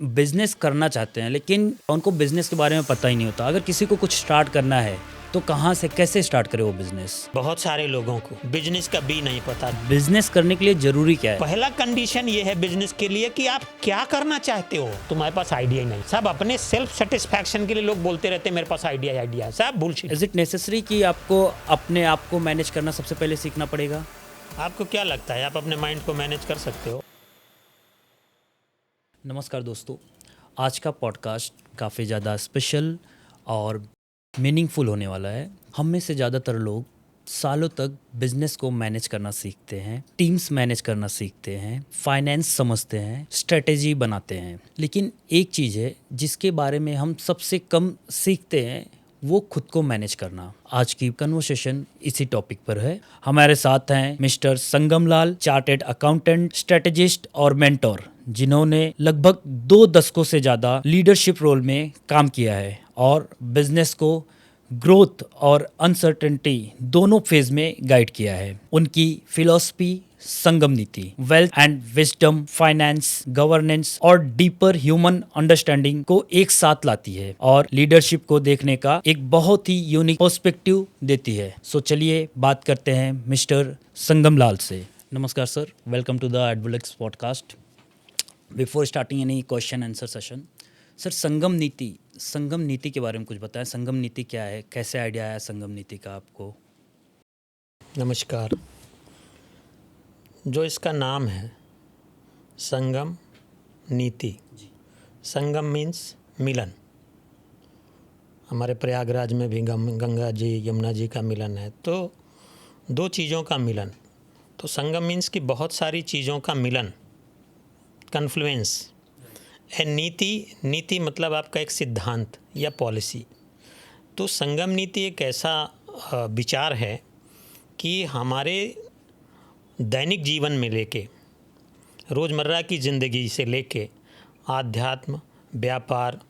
Business करना चाहते हैं लेकिन उनको बिज़नेस के बारे में पता ही नहीं होता। अगर किसी को कुछ स्टार्ट करना है तो कहाँ से कैसे स्टार्ट करे वो बिज़नेस? बहुत सारे लोगों को बिजनेस का भी नहीं पता। बिज़नेस करने के लिए ज़रूरी क्या है? पहला कंडीशन ये है बिजनेस के लिए कि आप क्या करना चाहते हो। तुम्हारे पास आइडिया ही नहीं। सब अपने सेल्फ सेटिस्फैक्शन के लिए लोग बोलते रहते हैं मेरे पास आइडिया है। सब बुलशिट। इज़ इट नेसेसरी कि आपको अपने आप को मैनेज करना सबसे पहले सीखना पड़ेगा? आपको क्या लगता है आप अपने माइंड को मैनेज कर सकते हो? नमस्कार दोस्तों, आज का पॉडकास्ट काफ़ी ज़्यादा स्पेशल और मीनिंगफुल होने वाला है। हम में से ज़्यादातर लोग सालों तक बिजनेस को मैनेज करना सीखते हैं, टीम्स मैनेज करना सीखते हैं, फाइनेंस समझते हैं, स्ट्रेटेजी बनाते हैं। लेकिन एक चीज़ है जिसके बारे में हम सबसे कम सीखते हैं, वो खुद को मैनेज करना। आज की कन्वर्सेशन इसी टॉपिक पर है। हमारे साथ हैं मिस्टर संगम लाल, चार्टेड अकाउंटेंट, स्ट्रेटेजिस्ट और मेंटोर, जिन्होंने लगभग 2 दशकों से ज़्यादा लीडरशिप रोल में काम किया है और बिजनेस को ग्रोथ और अनसर्टेनिटी दोनों फेज में गाइड किया है। उनकी फिलॉसफी संगम नीति wealth and wisdom, finance, governance और डीपर ह्यूमन अंडरस्टैंडिंग को एक साथ लाती है और लीडरशिप को देखने का एक बहुत ही यूनिक पर्सपेक्टिव देती है। सो चलिए बात करते हैं मिस्टर संगम लाल से। नमस्कार sir, welcome to the Advolex podcast. Before starting any question answer session, sir Sangam नीति के बारे में कुछ बताएं। संगम नीति क्या है, कैसे आइडिया आया संगम नीति का आपको? नमस्कार। जो इसका नाम है संगम नीति, संगम मीन्स मिलन। हमारे प्रयागराज में भी गंगा जी यमुना जी का मिलन है, तो दो चीज़ों का मिलन। तो संगम मीन्स कि बहुत सारी चीज़ों का मिलन, कन्फ्लुएंस। एंड नीति मतलब आपका एक सिद्धांत या पॉलिसी। तो संगम नीति एक ऐसा विचार है कि हमारे दैनिक जीवन में लेके, रोज़मर्रा की ज़िंदगी से लेके आध्यात्म, व्यापार,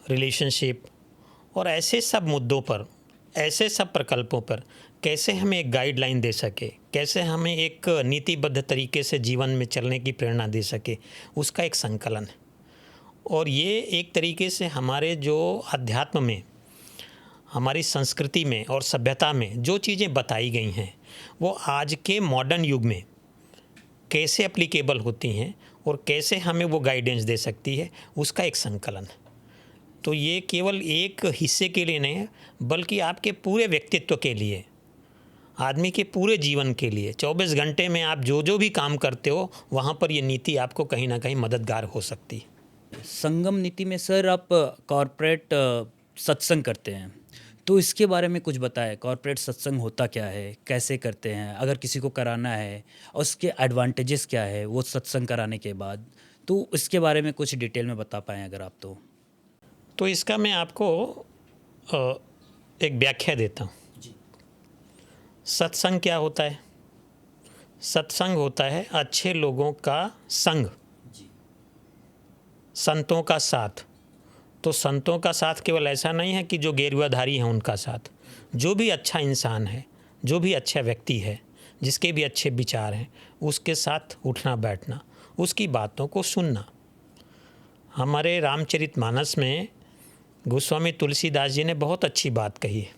रिलेशनशिप और ऐसे सब मुद्दों पर, ऐसे सब प्रकल्पों पर कैसे हमें एक गाइडलाइन दे सके, कैसे हमें एक नीतिबद्ध तरीके से जीवन में चलने की प्रेरणा दे सके, उसका एक संकलन है। और ये एक तरीके से हमारे जो अध्यात्म में, हमारी संस्कृति में और सभ्यता में जो चीज़ें बताई गई हैं वो आज के मॉडर्न युग में कैसे एप्लीकेबल होती हैं और कैसे हमें वो गाइडेंस दे सकती है, उसका एक संकलन है। तो ये केवल एक हिस्से के लिए नहीं है, बल्कि आपके पूरे व्यक्तित्व के लिए, आदमी के पूरे जीवन के लिए 24 घंटे में आप जो भी काम करते हो वहाँ पर ये नीति आपको कहीं ना कहीं मददगार हो सकती है। संगम नीति में सर आप कॉर्पोरेट सत्संग करते हैं, तो इसके बारे में कुछ बताएं। कॉर्पोरेट सत्संग होता क्या है, कैसे करते हैं, अगर किसी को कराना है और उसके एडवांटेजेस क्या है वो सत्संग कराने के बाद, तो इसके बारे में कुछ डिटेल में बता पाएँ अगर आप। तो इसका मैं आपको एक व्याख्या देता हूँ। सत्संग क्या होता है? सत्संग होता है अच्छे लोगों का संग, संतों का साथ। तो संतों का साथ केवल ऐसा नहीं है कि जो गेरुआधारी हैं उनका साथ, जो भी अच्छा इंसान है, जो भी अच्छा व्यक्ति है, जिसके भी अच्छे विचार हैं, उसके साथ उठना बैठना, उसकी बातों को सुनना। हमारे रामचरितमानस में गोस्वामी तुलसीदास जी ने बहुत अच्छी बात कही है।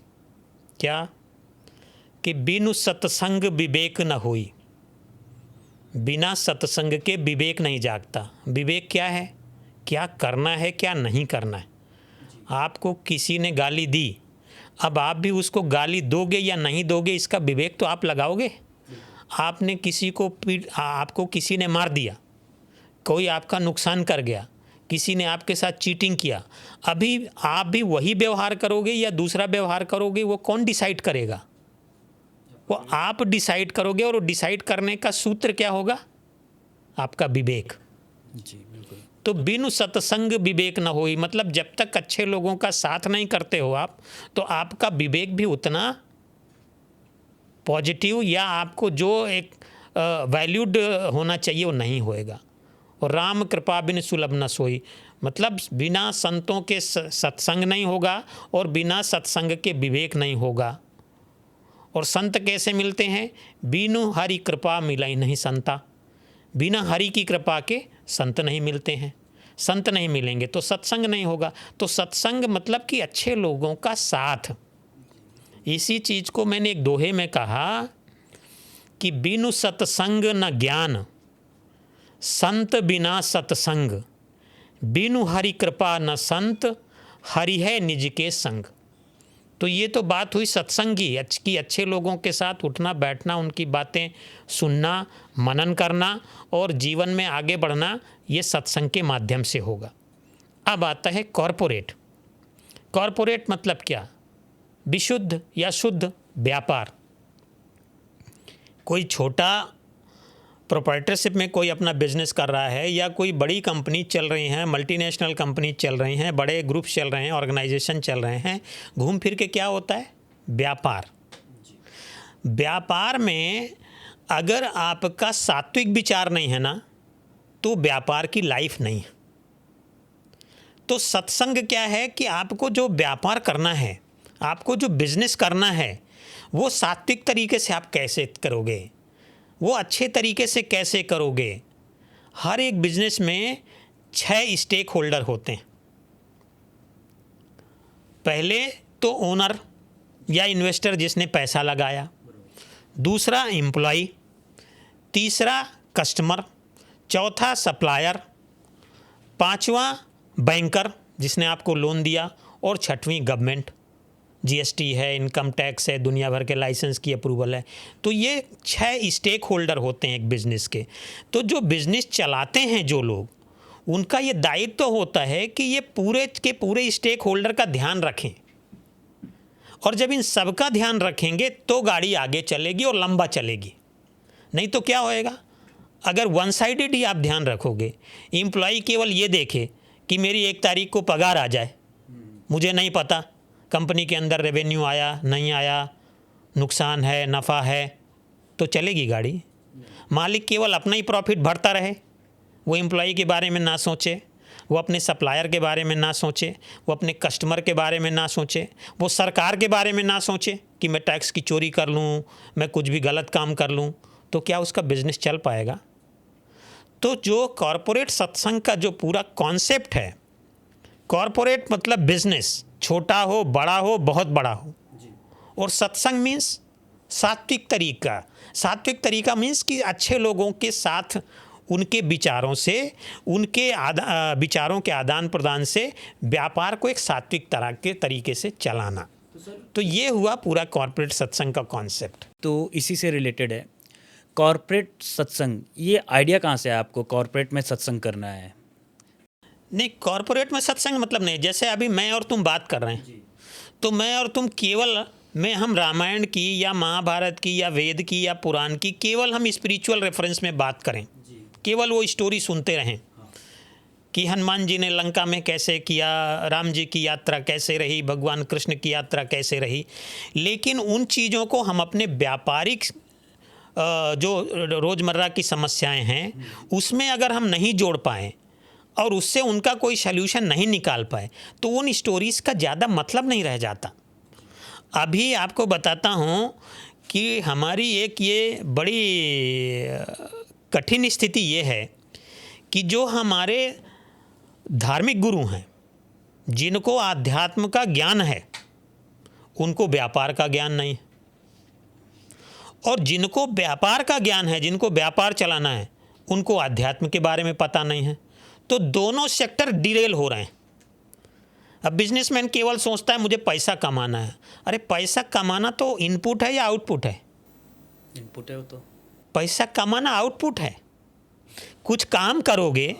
क्या? कि बिनु सत्संग विवेक न होई। बिना सत्संग के विवेक नहीं जागता। विवेक क्या है? क्या करना है, क्या नहीं करना है। आपको किसी ने गाली दी, अब आप भी उसको गाली दोगे या नहीं दोगे, इसका विवेक तो आप लगाओगे। आपने किसी को आपको किसी ने मार दिया, कोई आपका नुकसान कर गया, किसी ने आपके साथ चीटिंग किया, अभी आप भी वही व्यवहार करोगे या दूसरा व्यवहार करोगे, वो कौन डिसाइड करेगा? वो आप डिसाइड करोगे। और डिसाइड करने का सूत्र क्या होगा? आपका विवेक। जी बिल्कुल। तो बिनु सत्संग विवेक न होई, मतलब जब तक अच्छे लोगों का साथ नहीं करते हो आप, तो आपका विवेक भी उतना पॉजिटिव या आपको जो एक वैल्यूड होना चाहिए वो नहीं होएगा। और राम कृपा बिन सुलभ न सोई, मतलब बिना संतों के सत्संग नहीं होगा और बिना सत्संग के विवेक नहीं होगा। और संत कैसे मिलते हैं? बिनु हरि कृपा मिलाई नहीं संता। बिना हरि की कृपा के संत नहीं मिलते हैं। संत नहीं मिलेंगे तो सत्संग नहीं होगा। तो सत्संग मतलब कि अच्छे लोगों का साथ। इसी चीज़ को मैंने एक दोहे में कहा कि बिनु सत्संग न ज्ञान, संत बिना सत्संग, बिनु हरि कृपा न संत, हरि है निज के संग। तो ये तो बात हुई सत्संग की, अच्छे लोगों के साथ उठना बैठना, उनकी बातें सुनना, मनन करना और जीवन में आगे बढ़ना, ये सत्संग के माध्यम से होगा। अब आता है कॉरपोरेट। कॉरपोरेट मतलब क्या? विशुद्ध या शुद्ध व्यापार। कोई छोटा प्रोप्राइटरशिप में कोई अपना बिजनेस कर रहा है, या कोई बड़ी कंपनी चल रही हैं, मल्टीनेशनल कंपनी चल रही हैं, बड़े ग्रुप चल रहे हैं, ऑर्गेनाइजेशन चल रहे हैं, घूम फिर के क्या होता है? व्यापार। व्यापार में अगर आपका सात्विक विचार नहीं है ना, तो व्यापार की लाइफ नहीं है। तो सत्संग क्या है कि आपको जो व्यापार करना है, आपको जो बिजनेस करना है, वो सात्विक तरीके से आप कैसे करोगे, वो अच्छे तरीके से कैसे करोगे। हर एक बिजनेस में 6 स्टेक होल्डर होते हैं। पहले तो ओनर या इन्वेस्टर जिसने पैसा लगाया, दूसरा एम्प्लॉय, तीसरा कस्टमर, चौथा सप्लायर, पांचवा बैंकर जिसने आपको लोन दिया, और छठवीं गवर्नमेंट। जीएसटी है, इनकम टैक्स है, दुनिया भर के लाइसेंस की अप्रूवल है। तो ये 6 स्टेक होल्डर होते हैं एक बिज़नेस के। तो जो बिज़नेस चलाते हैं जो लोग, उनका ये दायित्व तो होता है कि ये पूरे के पूरे स्टेक होल्डर का ध्यान रखें, और जब इन सब का ध्यान रखेंगे तो गाड़ी आगे चलेगी और लंबा चलेगी। नहीं तो क्या होएगा? अगर वन साइडेड ही आप ध्यान रखोगे, एम्प्लॉय केवल ये देखे कि मेरी 1 तारीख को पगार आ जाए, मुझे नहीं पता कंपनी के अंदर रेवेन्यू आया नहीं आया, नुकसान है नफ़ा है, तो चलेगी गाड़ी। मालिक केवल अपना ही प्रॉफिट भरता रहे, वो एम्प्लॉय के बारे में ना सोचे, वो अपने सप्लायर के बारे में ना सोचे, वो अपने कस्टमर के बारे में ना सोचे, वो सरकार के बारे में ना सोचे कि मैं टैक्स की चोरी कर लूँ, मैं कुछ भी गलत काम कर लूँ, तो क्या उसका बिजनेस चल पाएगा? तो जो कॉरपोरेट सत्संग का जो पूरा कॉन्सेप्ट है, कॉरपोरेट मतलब बिजनेस, छोटा हो बड़ा हो बहुत बड़ा हो, और सत्संग मीन्स सात्विक तरीका। सात्विक तरीका मीन्स कि अच्छे लोगों के साथ, उनके विचारों से, उनके विचारों के आदान प्रदान से व्यापार को एक सात्विक तरह के तरीके से चलाना। तो ये हुआ पूरा कॉरपोरेट सत्संग का कॉन्सेप्ट। तो इसी से रिलेटेड है कॉरपोरेट सत्संग। ये आइडिया कहाँ से है आपको कॉरपोरेट में सत्संग करना है? नहीं, कॉरपोरेट में सत्संग मतलब नहीं, जैसे अभी मैं और तुम बात कर रहे हैं, तो मैं और तुम केवल हम रामायण की या महाभारत की या वेद की या पुराण की केवल हम स्पिरिचुअल रेफरेंस में बात करें, केवल वो स्टोरी सुनते रहें कि हनुमान जी ने लंका में कैसे किया, राम जी की यात्रा कैसे रही, भगवान कृष्ण की यात्रा कैसे रही, लेकिन उन चीज़ों को हम अपने व्यापारिक जो रोज़मर्रा की समस्याएं हैं उसमें अगर हम नहीं जोड़ पाएँ और उससे उनका कोई सल्यूशन नहीं निकाल पाए, तो उन स्टोरीज़ का ज़्यादा मतलब नहीं रह जाता। अभी आपको बताता हूँ कि हमारी एक ये बड़ी कठिन स्थिति ये है कि जो हमारे धार्मिक गुरु हैं, जिनको आध्यात्म का ज्ञान है, उनको व्यापार का ज्ञान नहीं, और जिनको व्यापार का ज्ञान है, जिनको व्यापार चलाना है, उनको आध्यात्म के बारे में पता नहीं है। तो दोनों सेक्टर डिरेल हो रहे हैं। अब बिजनेसमैन केवल सोचता है मुझे पैसा कमाना है। अरे पैसा कमाना तो इनपुट है या आउटपुट है? इनपुट है वो तो। पैसा कमाना आउटपुट है। कुछ काम करोगे,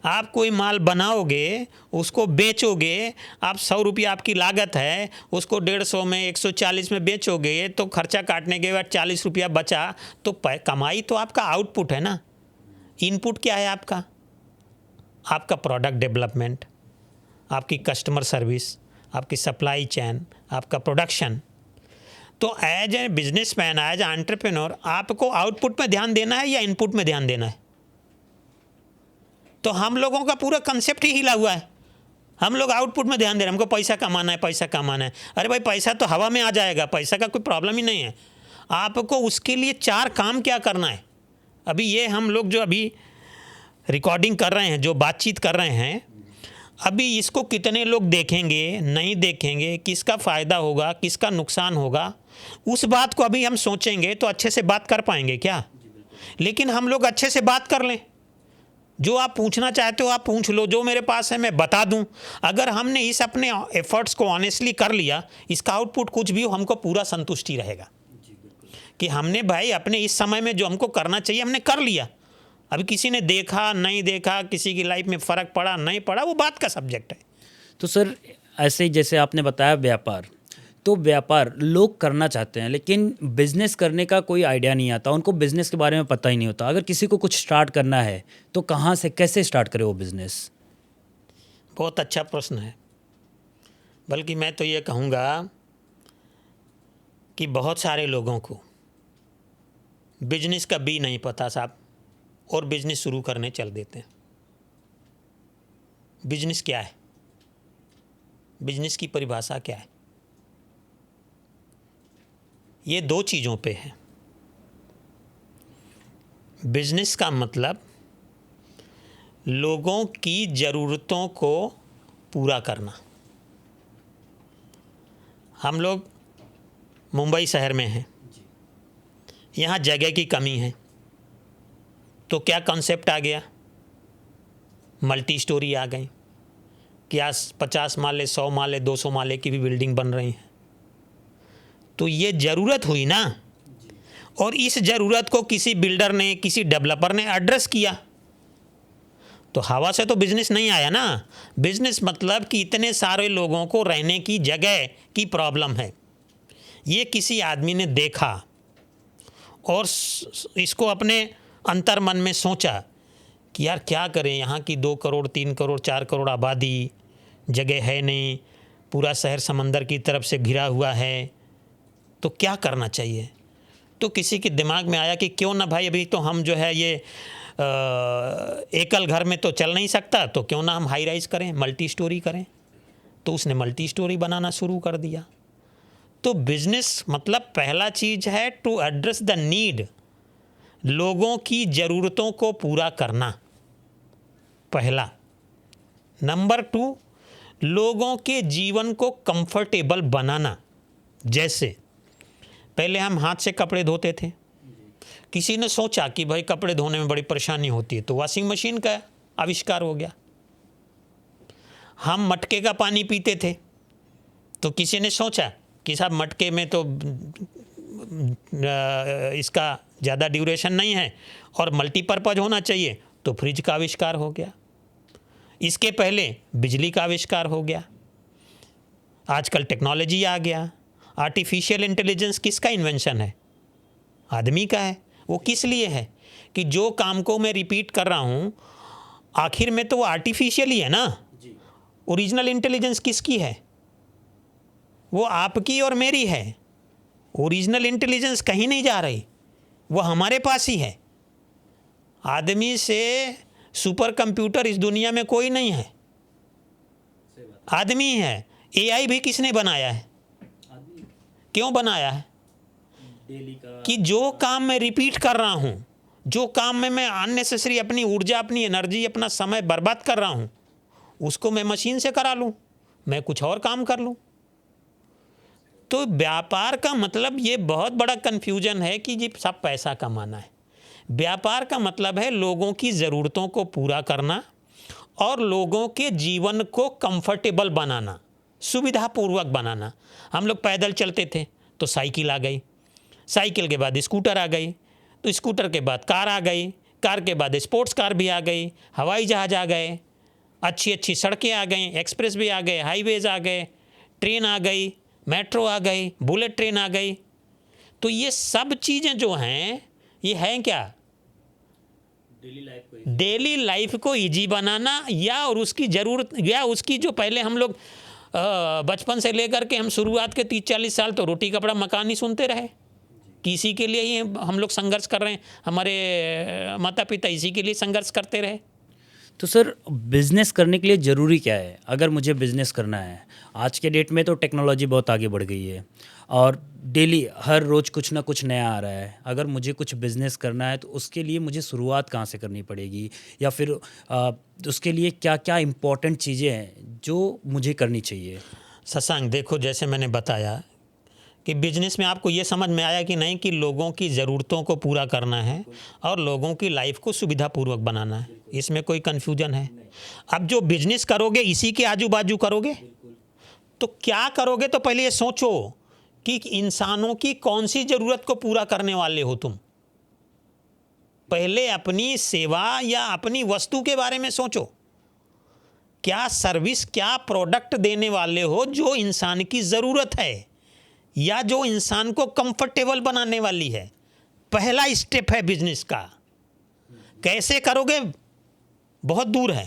आप कोई माल बनाओगे, उसको बेचोगे, आप 100 रुपया आपकी लागत है, उसको 150 में 140 में बेचोगे, तो खर्चा काटने के बाद 40 रुपया बचा, तो कमाई तो आपका आउटपुट है ना। इनपुट क्या है आपका? आपका प्रोडक्ट डेवलपमेंट, आपकी कस्टमर सर्विस, आपकी सप्लाई चेन, आपका प्रोडक्शन। तो as a businessman, as a entrepreneur, आपको आउटपुट में ध्यान देना है या इनपुट में ध्यान देना है? तो हम लोगों का पूरा कंसेप्ट ही हिला हुआ है। हम लोग आउटपुट में ध्यान दे रहे हैं, हमको पैसा कमाना है, पैसा कमाना है। अरे भाई पैसा तो हवा में आ जाएगा, पैसा का कोई प्रॉब्लम ही नहीं है। आपको उसके लिए 4 काम क्या करना है। अभी ये हम लोग जो अभी रिकॉर्डिंग कर रहे हैं, जो बातचीत कर रहे हैं, अभी इसको कितने लोग देखेंगे, नहीं देखेंगे, किसका फ़ायदा होगा, किसका नुकसान होगा, उस बात को अभी हम सोचेंगे तो अच्छे से बात कर पाएंगे क्या? लेकिन हम लोग अच्छे से बात कर लें, जो आप पूछना चाहते हो आप पूछ लो, जो मेरे पास है मैं बता दूं। अगर हमने इस अपने एफर्ट्स को ऑनेस्टली कर लिया, इसका आउटपुट कुछ भी हो हमको पूरा संतुष्टि रहेगा कि हमने भाई अपने इस समय में जो हमको करना चाहिए हमने कर लिया। अभी किसी ने देखा नहीं देखा, किसी की लाइफ में फ़र्क पड़ा नहीं पड़ा, वो बात का सब्जेक्ट है। तो सर ऐसे ही जैसे आपने बताया व्यापार, तो व्यापार लोग करना चाहते हैं लेकिन बिजनेस करने का कोई आइडिया नहीं आता, उनको बिजनेस के बारे में पता ही नहीं होता। अगर किसी को कुछ स्टार्ट करना है तो कहाँ से कैसे स्टार्ट करे वो बिजनेस? बहुत अच्छा प्रश्न है। बल्कि मैं तो ये कहूँगा कि बहुत सारे लोगों को बिजनेस का बी नहीं पता साहब, और बिजनेस शुरू करने चल देते हैं। बिजनेस क्या है? बिजनेस की परिभाषा क्या है? ये दो चीज़ों पे है। बिजनेस का मतलब लोगों की ज़रूरतों को पूरा करना। हम लोग मुंबई शहर में हैं, यहाँ जगह की कमी है, तो क्या कॉन्सेप्ट आ गया? मल्टी स्टोरी आ गई कि आज 50 माले, 100 माले, 200 माले की भी बिल्डिंग बन रही हैं। तो ये ज़रूरत हुई ना, और इस ज़रूरत को किसी बिल्डर ने, किसी डेवलपर ने एड्रेस किया। तो हवा से तो बिजनेस नहीं आया ना। बिजनेस मतलब कि इतने सारे लोगों को रहने की जगह की प्रॉब्लम है, ये किसी आदमी ने देखा और इसको अपने अंतर मन में सोचा कि यार क्या करें, यहाँ की 2 करोड़ 3 करोड़ 4 करोड़ आबादी, जगह है नहीं, पूरा शहर समंदर की तरफ से घिरा हुआ है, तो क्या करना चाहिए? तो किसी के दिमाग में आया कि क्यों ना भाई, अभी तो हम जो है ये एकल घर में तो चल नहीं सकता, तो क्यों ना हम हाई राइज करें, मल्टी स्टोरी करें। तो उसने मल्टी स्टोरी बनाना शुरू कर दिया। तो बिजनेस मतलब पहला चीज़ है टू एड्रेस द नीड, लोगों की ज़रूरतों को पूरा करना, पहला। नंबर 2, लोगों के जीवन को कंफर्टेबल बनाना। जैसे पहले हम हाथ से कपड़े धोते थे, किसी ने सोचा कि भाई कपड़े धोने में बड़ी परेशानी होती है, तो वॉशिंग मशीन का आविष्कार हो गया। हम मटके का पानी पीते थे, तो किसी ने सोचा कि साहब मटके में तो इसका ज़्यादा ड्यूरेशन नहीं है और मल्टीपर्पज़ होना चाहिए, तो फ्रिज का आविष्कार हो गया। इसके पहले बिजली का आविष्कार हो गया। आजकल टेक्नोलॉजी आ गया। आर्टिफिशियल इंटेलिजेंस किसका इन्वेंशन है? आदमी का है। वो किस लिए है? कि जो काम को मैं रिपीट कर रहा हूँ आखिर में तो वो आर्टिफिशियल ही है ना। ओरिजिनल इंटेलिजेंस किसकी है? वो आपकी और मेरी है। ओरिजिनल इंटेलिजेंस कहीं नहीं जा रही, वो हमारे पास ही है। आदमी से सुपर कंप्यूटर इस दुनिया में कोई नहीं है, आदमी है। एआई भी किसने बनाया है? क्यों बनाया है? कि जो काम मैं रिपीट कर रहा हूँ, जो काम में मैं अननेसेसरी अपनी ऊर्जा, अपनी एनर्जी, अपना समय बर्बाद कर रहा हूँ, उसको मैं मशीन से करा लूँ, मैं कुछ और काम कर लूँ। तो व्यापार का मतलब ये बहुत बड़ा कन्फ्यूजन है कि जी सब पैसा कमाना है। व्यापार का मतलब है लोगों की ज़रूरतों को पूरा करना और लोगों के जीवन को कंफर्टेबल बनाना, सुविधापूर्वक बनाना। हम लोग पैदल चलते थे तो साइकिल आ गई, साइकिल के बाद स्कूटर आ गई, तो स्कूटर के बाद कार आ गई, कार के बाद स्पोर्ट्स कार भी आ गई, हवाई जहाज़ आ गए, अच्छी अच्छी सड़कें आ गई, एक्सप्रेस भी आ गए, हाईवेज़ आ गए, ट्रेन आ गई, मेट्रो आ गई, बुलेट ट्रेन आ गई। तो ये सब चीज़ें जो हैं ये हैं क्या? डेली लाइफ को इजी बनाना, या और उसकी ज़रूरत, या उसकी जो पहले हम लोग बचपन से लेकर के हम शुरुआत के 30-40 साल तो रोटी कपड़ा मकान ही सुनते रहे, किसी के लिए ही हम लोग संघर्ष कर रहे हैं, हमारे माता पिता इसी के लिए संघर्ष करते रहे। तो सर बिज़नेस करने के लिए ज़रूरी क्या है? अगर मुझे बिज़नेस करना है, आज के डेट में तो टेक्नोलॉजी बहुत आगे बढ़ गई है और डेली हर रोज़ कुछ ना कुछ नया आ रहा है। अगर मुझे कुछ बिज़नेस करना है तो उसके लिए मुझे शुरुआत कहाँ से करनी पड़ेगी? या फिर उसके लिए क्या-क्या इम्पोर्टेंट चीज़ें हैं जो मुझे करनी चाहिए? शशांक, देखो जैसे मैंने बताया कि बिजनेस में आपको ये समझ में आया कि नहीं कि लोगों की ज़रूरतों को पूरा करना है और लोगों की लाइफ को सुविधापूर्वक बनाना है, इसमें कोई कन्फ्यूजन है? अब जो बिजनेस करोगे इसी के आजू बाजू करोगे, तो क्या करोगे? तो पहले ये सोचो कि इंसानों की कौन सी ज़रूरत को पूरा करने वाले हो तुम। पहले अपनी सेवा या अपनी वस्तु के बारे में सोचो, क्या सर्विस, क्या प्रोडक्ट देने वाले हो जो इंसान की ज़रूरत है या जो इंसान को कंफर्टेबल बनाने वाली है। पहला स्टेप है बिजनेस का। कैसे करोगे बहुत दूर है।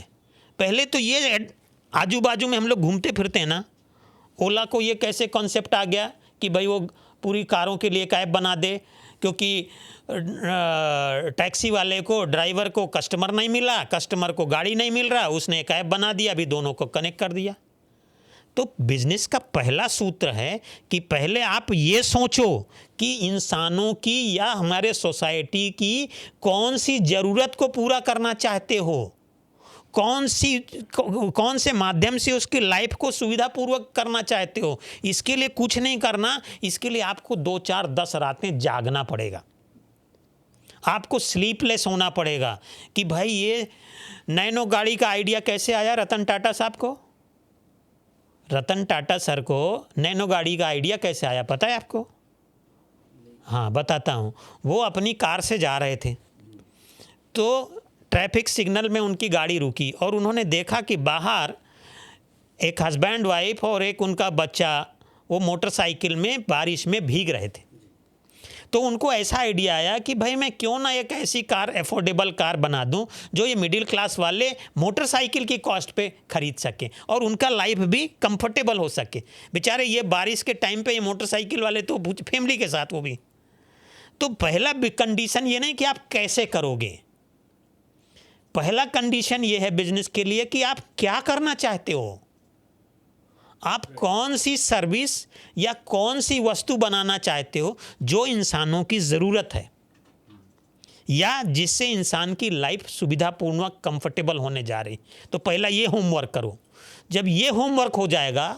पहले तो ये आजू बाजू में हम लोग घूमते फिरते हैं ना, ओला को ये कैसे कॉन्सेप्ट आ गया कि भाई वो पूरी कारों के लिए एक ऐप बना दे, क्योंकि टैक्सी वाले को, ड्राइवर को कस्टमर नहीं मिला, कस्टमर को गाड़ी नहीं मिल रहा, उसने एक ऐप बना दिया, अभी दोनों को कनेक्ट कर दिया। तो बिजनेस का पहला सूत्र है कि पहले आप ये सोचो कि इंसानों की या हमारे सोसाइटी की कौन सी ज़रूरत को पूरा करना चाहते हो, कौन से माध्यम से उसकी लाइफ को सुविधापूर्वक करना चाहते हो। इसके लिए कुछ नहीं करना, इसके लिए आपको 2, 4, 10 रातें जागना पड़ेगा, आपको स्लीपलेस होना पड़ेगा कि भाई ये नैनो गाड़ी का आइडिया कैसे आया रतन टाटा साहब को। रतन टाटा सर को नैनो गाड़ी का आइडिया कैसे आया पता है आपको? हाँ बताता हूँ। वो अपनी कार से जा रहे थे तो ट्रैफिक सिग्नल में उनकी गाड़ी रुकी और उन्होंने देखा कि बाहर एक हस्बैंड वाइफ और एक उनका बच्चा वो मोटरसाइकिल में बारिश में भीग रहे थे। तो उनको ऐसा आइडिया आया कि भाई मैं क्यों ना एक ऐसी कार, अफोर्डेबल कार बना दूं जो ये मिडिल क्लास वाले मोटरसाइकिल की कॉस्ट पे खरीद सकें और उनका लाइफ भी कंफर्टेबल हो सके। बेचारे ये बारिश के टाइम पे ये मोटरसाइकिल वाले तो फैमिली के साथ वो भी। तो पहला कंडीशन ये नहीं कि आप कैसे करोगे, पहला कंडीशन ये है बिजनेस के लिए कि आप क्या करना चाहते हो, आप कौन सी सर्विस या कौन सी वस्तु बनाना चाहते हो जो इंसानों की ज़रूरत है या जिससे इंसान की लाइफ सुविधापूर्वक कंफर्टेबल होने जा रही। तो पहला ये होमवर्क करो। जब ये होमवर्क हो जाएगा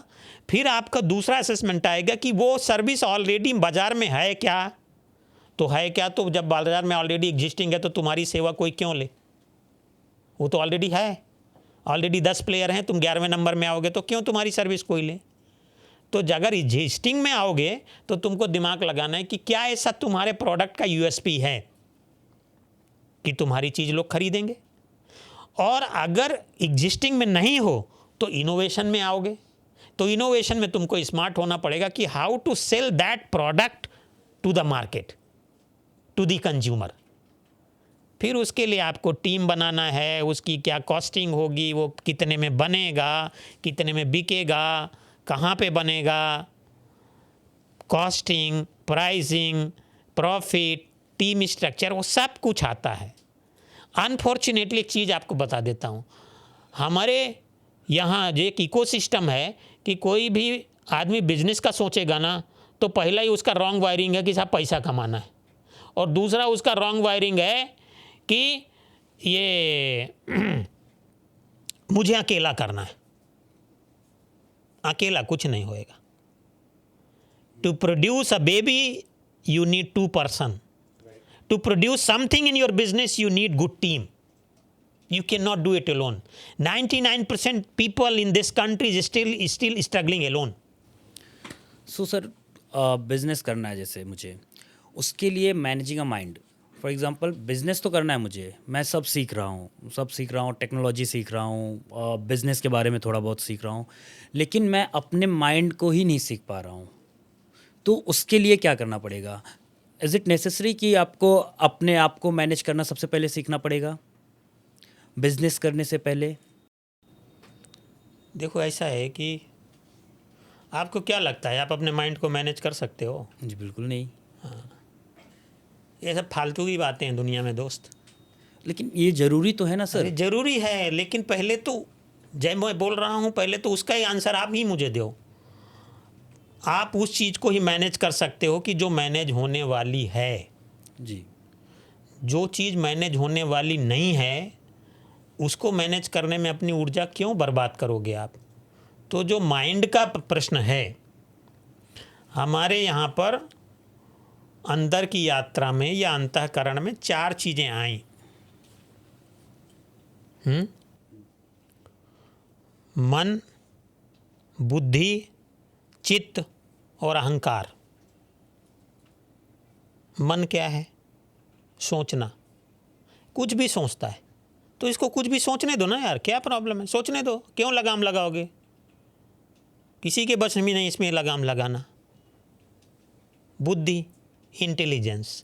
फिर आपका दूसरा असेसमेंट आएगा कि वो सर्विस ऑलरेडी बाज़ार में है क्या। तो है क्या, तो जब बाज़ार में ऑलरेडी एग्जिस्टिंग है तो तुम्हारी सेवा कोई क्यों ले, वो तो ऑलरेडी है। ऑलरेडी 10 प्लेयर हैं, तुम 11वें नंबर में आओगे तो क्यों तुम्हारी सर्विस कोई ले। तो अगर एग्जिस्टिंग में आओगे तो तुमको दिमाग लगाना है कि क्या ऐसा तुम्हारे प्रोडक्ट का यूएसपी है कि तुम्हारी चीज़ लोग खरीदेंगे। और अगर एग्जिस्टिंग में नहीं हो तो इनोवेशन में आओगे। तो इनोवेशन में तुमको स्मार्ट होना पड़ेगा कि how to sell that product to the market, to the consumer. फिर उसके लिए आपको टीम बनाना है, उसकी क्या कॉस्टिंग होगी, वो कितने में बनेगा, कितने में बिकेगा, कहाँ पे बनेगा, costing, pricing, profit, team structure, वो सब कुछ आता है। अनफॉर्चुनेटली एक चीज़ आपको बता देता हूँ, हमारे यहाँ जो एक इकोसिस्टम है कि कोई भी आदमी बिजनेस का सोचेगा ना तो पहला ही उसका रॉन्ग वायरिंग है कि साहब पैसा कमाना है, और दूसरा उसका रॉन्ग वायरिंग है कि ये मुझे अकेला करना है। अकेला कुछ नहीं होएगा। To produce a baby you need 2 person, to produce something in your business you need good team, you cannot do it alone. 99% people in this country is still struggling alone. So sir business करना है जैसे मुझे, उसके लिए managing a mind, for example business तो करना है मुझे, मैं सब सीख रहा हूँ, टेक्नोलॉजी सीख रहा हूँ, बिज़नेस के बारे में थोड़ा बहुत सीख रहा हूँ, लेकिन मैं अपने माइंड को ही नहीं सीख पा रहा हूँ। तो उसके लिए क्या करना पड़ेगा? इज़ इट नेसेसरी कि आपको अपने आप को मैनेज करना सबसे पहले सीखना पड़ेगा बिज़नेस करने से पहले? देखो ऐसा है कि आपको क्या लगता है आप अपने माइंड को मैनेज कर सकते हो? जी बिल्कुल नहीं। ये सब फालतू की बातें हैं दुनिया में दोस्त। लेकिन ये ज़रूरी तो है ना सर? अरे जरूरी है, लेकिन पहले तो जब मैं बोल रहा हूँ पहले तो उसका ही आंसर आप ही मुझे दो। आप उस चीज़ को ही मैनेज कर सकते हो कि जो मैनेज होने वाली है। जी। जो चीज़ मैनेज होने वाली नहीं है उसको मैनेज करने में अपनी ऊर्जा क्यों बर्बाद करोगे आप? तो जो माइंड का प्रश्न है, हमारे यहाँ पर अंदर की यात्रा में या अंतःकरण में 4 चीज़ें आई। मन, बुद्धि, चित्त और अहंकार। मन क्या है? सोचना। कुछ भी सोचता है तो इसको कुछ भी सोचने दो ना यार, क्या प्रॉब्लम है? सोचने दो, क्यों लगाम लगाओगे? किसी के बस में नहीं इसमें लगाम लगाना। बुद्धि, इंटेलिजेंस।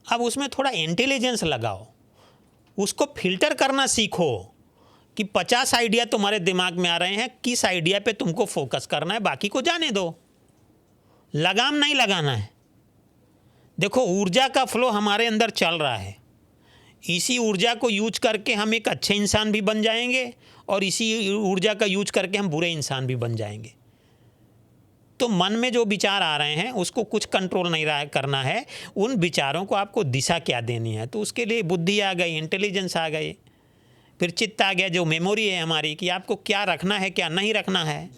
अब उसमें थोड़ा इंटेलिजेंस लगाओ, उसको फिल्टर करना सीखो कि 50 आइडिया तुम्हारे दिमाग में आ रहे हैं, किस आइडिया पे तुमको फोकस करना है, बाकी को जाने दो। लगाम नहीं लगाना है। देखो ऊर्जा का फ्लो हमारे अंदर चल रहा है, इसी ऊर्जा को यूज करके हम एक अच्छे इंसान भी बन जाएंगे और इसी ऊर्जा का यूज करके हम बुरे इंसान भी बन जाएंगे। तो मन में जो विचार आ रहे हैं उसको कुछ कंट्रोल नहीं करना है, उन विचारों को आपको दिशा क्या देनी है। तो उसके लिए बुद्धि आ गई, इंटेलिजेंस आ गई, फिर चित्त आ गया जो मेमोरी है हमारी कि आपको क्या रखना है क्या नहीं रखना है।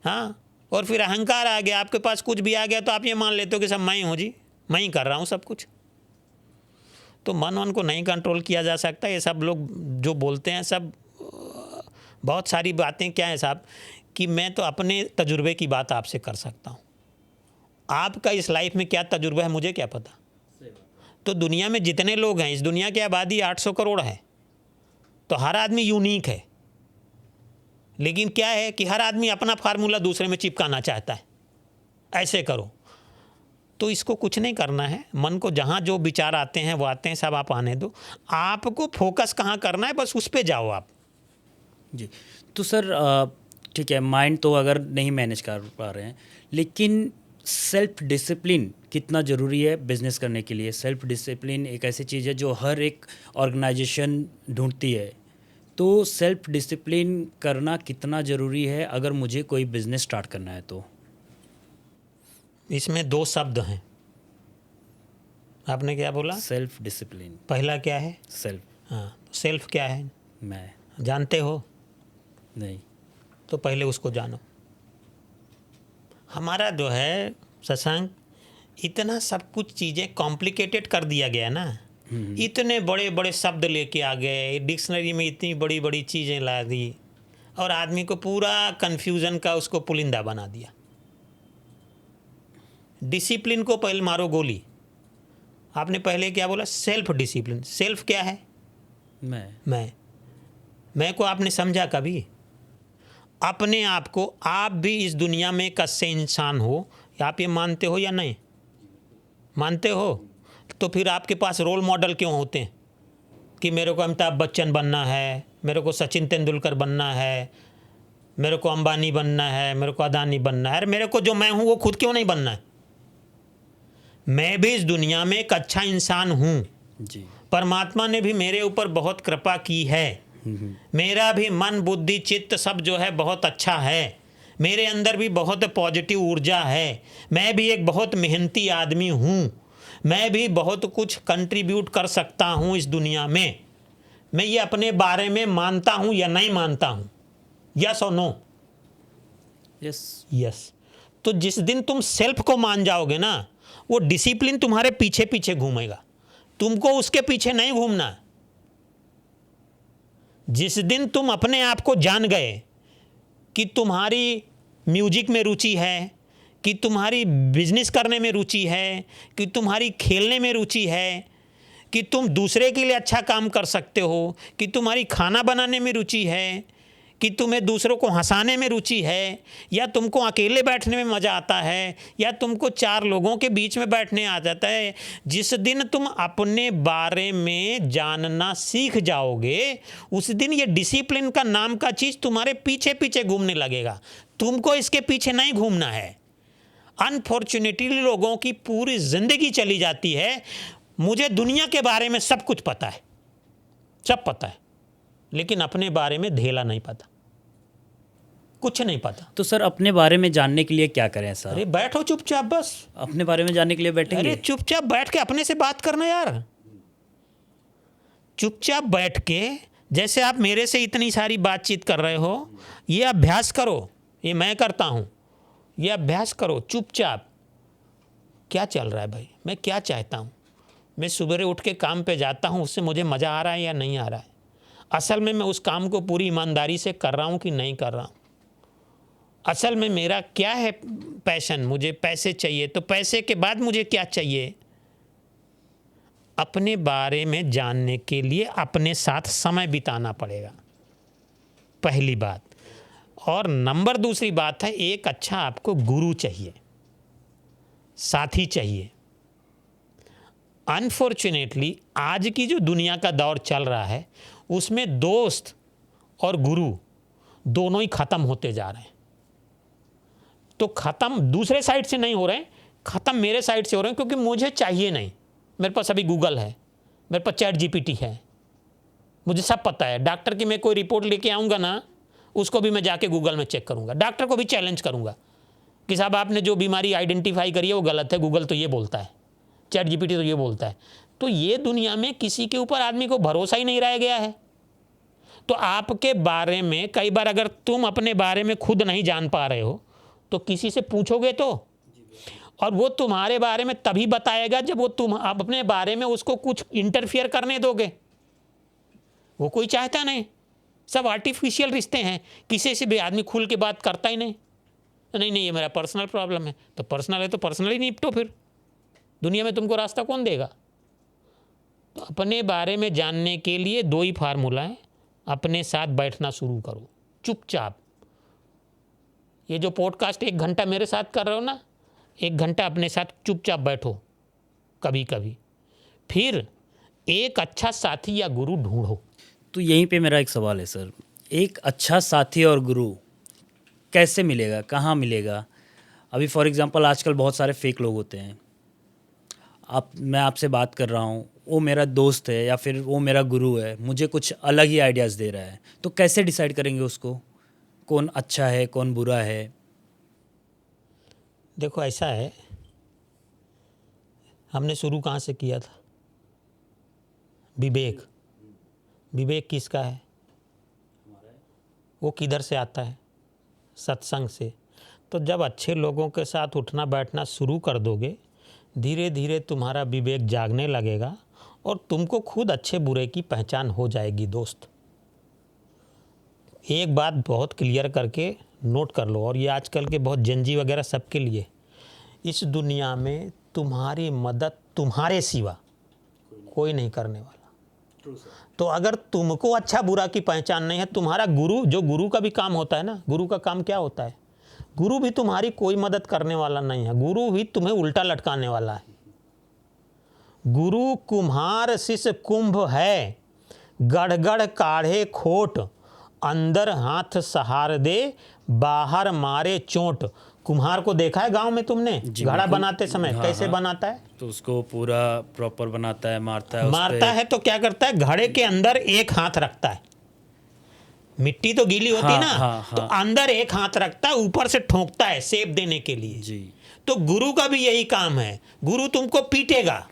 हाँ, और फिर अहंकार आ गया, आपके पास कुछ भी आ गया तो आप ये मान लेते हो कि सब मैं ही हूँ जी, मैं ही कर रहा हूँ सब कुछ। तो मन को नहीं कंट्रोल किया जा सकता। ये सब लोग जो बोलते हैं सब बहुत सारी बातें क्या है साहब कि मैं तो अपने तजुर्बे की बात आपसे कर सकता हूँ, आपका इस लाइफ में क्या तजुर्बा है मुझे क्या पता। तो दुनिया में जितने लोग हैं, इस दुनिया की आबादी 800 करोड़ है, तो हर आदमी यूनिक है, लेकिन क्या है कि हर आदमी अपना फार्मूला दूसरे में चिपकाना चाहता है, ऐसे करो। तो इसको कुछ नहीं करना है, मन को जहाँ जो विचार आते हैं वो आते हैं, सब आप आने दो। आपको फोकस कहाँ करना है बस उस पे जाओ आप। जी। तो सर ठीक है, माइंड तो अगर नहीं मैनेज कर पा रहे हैं, लेकिन सेल्फ डिसिप्लिन कितना ज़रूरी है बिजनेस करने के लिए? सेल्फ डिसिप्लिन एक ऐसी चीज़ है जो हर एक ऑर्गेनाइजेशन ढूंढती है। तो सेल्फ डिसिप्लिन करना कितना ज़रूरी है अगर मुझे कोई बिज़नेस स्टार्ट करना है तो? इसमें 2 शब्द हैं। आपने क्या बोला? Self discipline. पहला क्या है? सेल्फ। हाँ, सेल्फ क्या है मैं जानते हो? नहीं। तो पहले उसको जानो। हमारा जो है शशांक, इतना सब कुछ चीज़ें कॉम्प्लिकेटेड कर दिया गया ना, इतने बड़े बड़े शब्द लेके आ गए, डिक्शनरी में इतनी बड़ी बड़ी चीज़ें ला दी और आदमी को पूरा कन्फ्यूज़न का उसको पुलिंदा बना दिया। डिसिप्लिन को पहले मारो गोली। आपने पहले क्या बोला? Self discipline. सेल्फ क्या है? मैं को आपने समझा कभी? अपने आप को, आप भी इस दुनिया में कस्से इंसान हो, आप ये मानते हो या नहीं मानते हो? तो फिर आपके पास रोल मॉडल क्यों होते हैं कि मेरे को अमिताभ बच्चन बनना है, मेरे को सचिन तेंदुलकर बनना है, मेरे को अंबानी बनना है, मेरे को अदानी बनना है? अरे मेरे को जो मैं हूँ वो खुद क्यों नहीं बनना है? मैं भी इस दुनिया में एक अच्छा इंसान हूँ जी। परमात्मा ने भी मेरे ऊपर बहुत कृपा की है, मेरा भी मन बुद्धि चित्त सब जो है बहुत अच्छा है, मेरे अंदर भी बहुत पॉजिटिव ऊर्जा है, मैं भी एक बहुत मेहनती आदमी हूँ, मैं भी बहुत कुछ कंट्रीब्यूट कर सकता हूँ इस दुनिया में। मैं ये अपने बारे में मानता हूँ या नहीं मानता हूँ? यस और नो? यस। तो जिस दिन तुम सेल्फ को मान जाओगे ना, वो डिसिप्लिन तुम्हारे पीछे पीछे घूमेगा, तुमको उसके पीछे नहीं घूमना। जिस दिन तुम अपने आप को जान गए कि तुम्हारी म्यूजिक में रुचि है, कि तुम्हारी बिजनेस करने में रुचि है, कि तुम्हारी खेलने में रुचि है, कि तुम दूसरे के लिए अच्छा काम कर सकते हो, कि तुम्हारी खाना बनाने में रुचि है, कि तुम्हें दूसरों को हंसाने में रुचि है, या तुमको अकेले बैठने में मज़ा आता है, या तुमको 4 लोगों के बीच में बैठने आ जाता है, जिस दिन तुम अपने बारे में जानना सीख जाओगे, उस दिन ये डिसिप्लिन का नाम का चीज़ तुम्हारे पीछे पीछे घूमने लगेगा। तुमको इसके पीछे नहीं घूमना है। अनफॉर्चुनेटली लोगों की पूरी ज़िंदगी चली जाती है, मुझे दुनिया के बारे में सब कुछ पता है, सब पता है, लेकिन अपने बारे में धेला नहीं पता, कुछ नहीं पता। तो सर अपने बारे में जानने के लिए क्या करें सर? अरे बैठो चुपचाप, बस अपने बारे में जानने के लिए बैठेंगे? अरे चुपचाप बैठ के अपने से बात करना यार। चुपचाप बैठ के, जैसे आप मेरे से इतनी सारी बातचीत कर रहे हो, ये अभ्यास करो। ये मैं करता हूँ, ये अभ्यास करो चुपचाप। क्या चल रहा है भाई, मैं क्या चाहता हूँ, मैं सुबह उठ के काम पे जाता हूँ, उससे मुझे मज़ा आ रहा है या नहीं आ रहा है, असल में मैं उस काम को पूरी ईमानदारी से कर रहा हूँ कि नहीं कर रहा हूँ, असल में मेरा क्या है पैशन, मुझे पैसे चाहिए तो पैसे के बाद मुझे क्या चाहिए। अपने बारे में जानने के लिए अपने साथ समय बिताना पड़ेगा, पहली बात। और नंबर दूसरी बात है, एक अच्छा आपको गुरु चाहिए, साथी चाहिए। अनफॉर्चुनेटली आज की जो दुनिया का दौर चल रहा है, उसमें दोस्त और गुरु दोनों ही ख़त्म होते जा रहे हैं। तो ख़त्म दूसरे साइड से नहीं हो रहे हैं, ख़त्म मेरे साइड से हो रहे हैं, क्योंकि मुझे चाहिए नहीं। मेरे पास अभी गूगल है, मेरे पास चैट जीपीटी है, मुझे सब पता है। डॉक्टर की मैं कोई रिपोर्ट लेके आऊँगा ना, उसको भी मैं जाके गूगल में चेक करूँगा, डॉक्टर को भी चैलेंज करूँगा कि साहब आपने जो बीमारी आइडेंटिफाई करी है वो गलत है, गूगल तो ये बोलता है, चैट जीपीटी तो ये बोलता है। तो ये दुनिया में किसी के ऊपर आदमी को भरोसा ही नहीं रह गया है। तो आपके बारे में कई बार अगर तुम अपने बारे में खुद नहीं जान पा रहे हो तो किसी से पूछोगे तो, और वो तुम्हारे बारे में तभी बताएगा जब वो तुम आप अपने बारे में उसको कुछ इंटरफियर करने दोगे। वो कोई चाहता नहीं, सब आर्टिफिशियल रिश्ते हैं, किसी से भी आदमी खुल के बात करता ही नहीं। नहीं नहीं ये मेरा पर्सनल प्रॉब्लम है, तो पर्सनल है तो पर्सनली निपटो, फिर दुनिया में तुमको रास्ता कौन देगा। तो अपने बारे में जानने के लिए दो ही फार्मूला है, अपने साथ बैठना शुरू करो चुपचाप। ये जो पॉडकास्ट 1 घंटा मेरे साथ कर रहे हो ना, 1 घंटा अपने साथ चुपचाप बैठो कभी कभी, फिर एक अच्छा साथी या गुरु ढूंढो। तो यहीं पे मेरा एक सवाल है सर, एक अच्छा साथी और गुरु कैसे मिलेगा, कहाँ मिलेगा? अभी फॉर एग्जांपल आजकल बहुत सारे फेक लोग होते हैं। मैं आपसे बात कर रहा हूँ, वो मेरा दोस्त है या फिर वो मेरा गुरु है, मुझे कुछ अलग ही आइडियाज़ दे रहा है, तो कैसे डिसाइड करेंगे उसको, कौन अच्छा है कौन बुरा है? देखो ऐसा है, हमने शुरू कहाँ से किया था? विवेक। विवेक किसका है? वो किधर से आता है? सत्संग से। तो जब अच्छे लोगों के साथ उठना बैठना शुरू कर दोगे, धीरे धीरे तुम्हारा विवेक जागने लगेगा और तुमको खुद अच्छे बुरे की पहचान हो जाएगी। दोस्त एक बात बहुत क्लियर करके नोट कर लो, और ये आजकल के बहुत जेनजी वगैरह सबके लिए, इस दुनिया में तुम्हारी मदद तुम्हारे सिवा कोई नहीं करने वाला। तो अगर तुमको अच्छा बुरा की पहचान नहीं है, तुम्हारा गुरु, जो गुरु का भी काम होता है ना, गुरु का काम क्या होता है? गुरु भी तुम्हारी कोई मदद करने वाला नहीं है, गुरु भी तुम्हें उल्टा लटकाने वाला है। गुरु कुम्हार शिष्य कुंभ है, गढ़गढ़ काढ़े खोट, अंदर हाथ सहार दे, बाहर मारे चोट। कुम्हार को देखा है गांव में तुमने? घड़ा बनाते समय कैसे बनाता है? तो उसको पूरा प्रॉपर बनाता है, मारता है, मारता है तो क्या करता है? घड़े के अंदर एक हाथ रखता है, मिट्टी तो गीली होती है ना, तो अंदर एक हाथ रखता है, ऊपर से ठोकता है शेप देने के लिए जी। तो गुरु का भी यही काम है। गुरु तुमको पीटेगा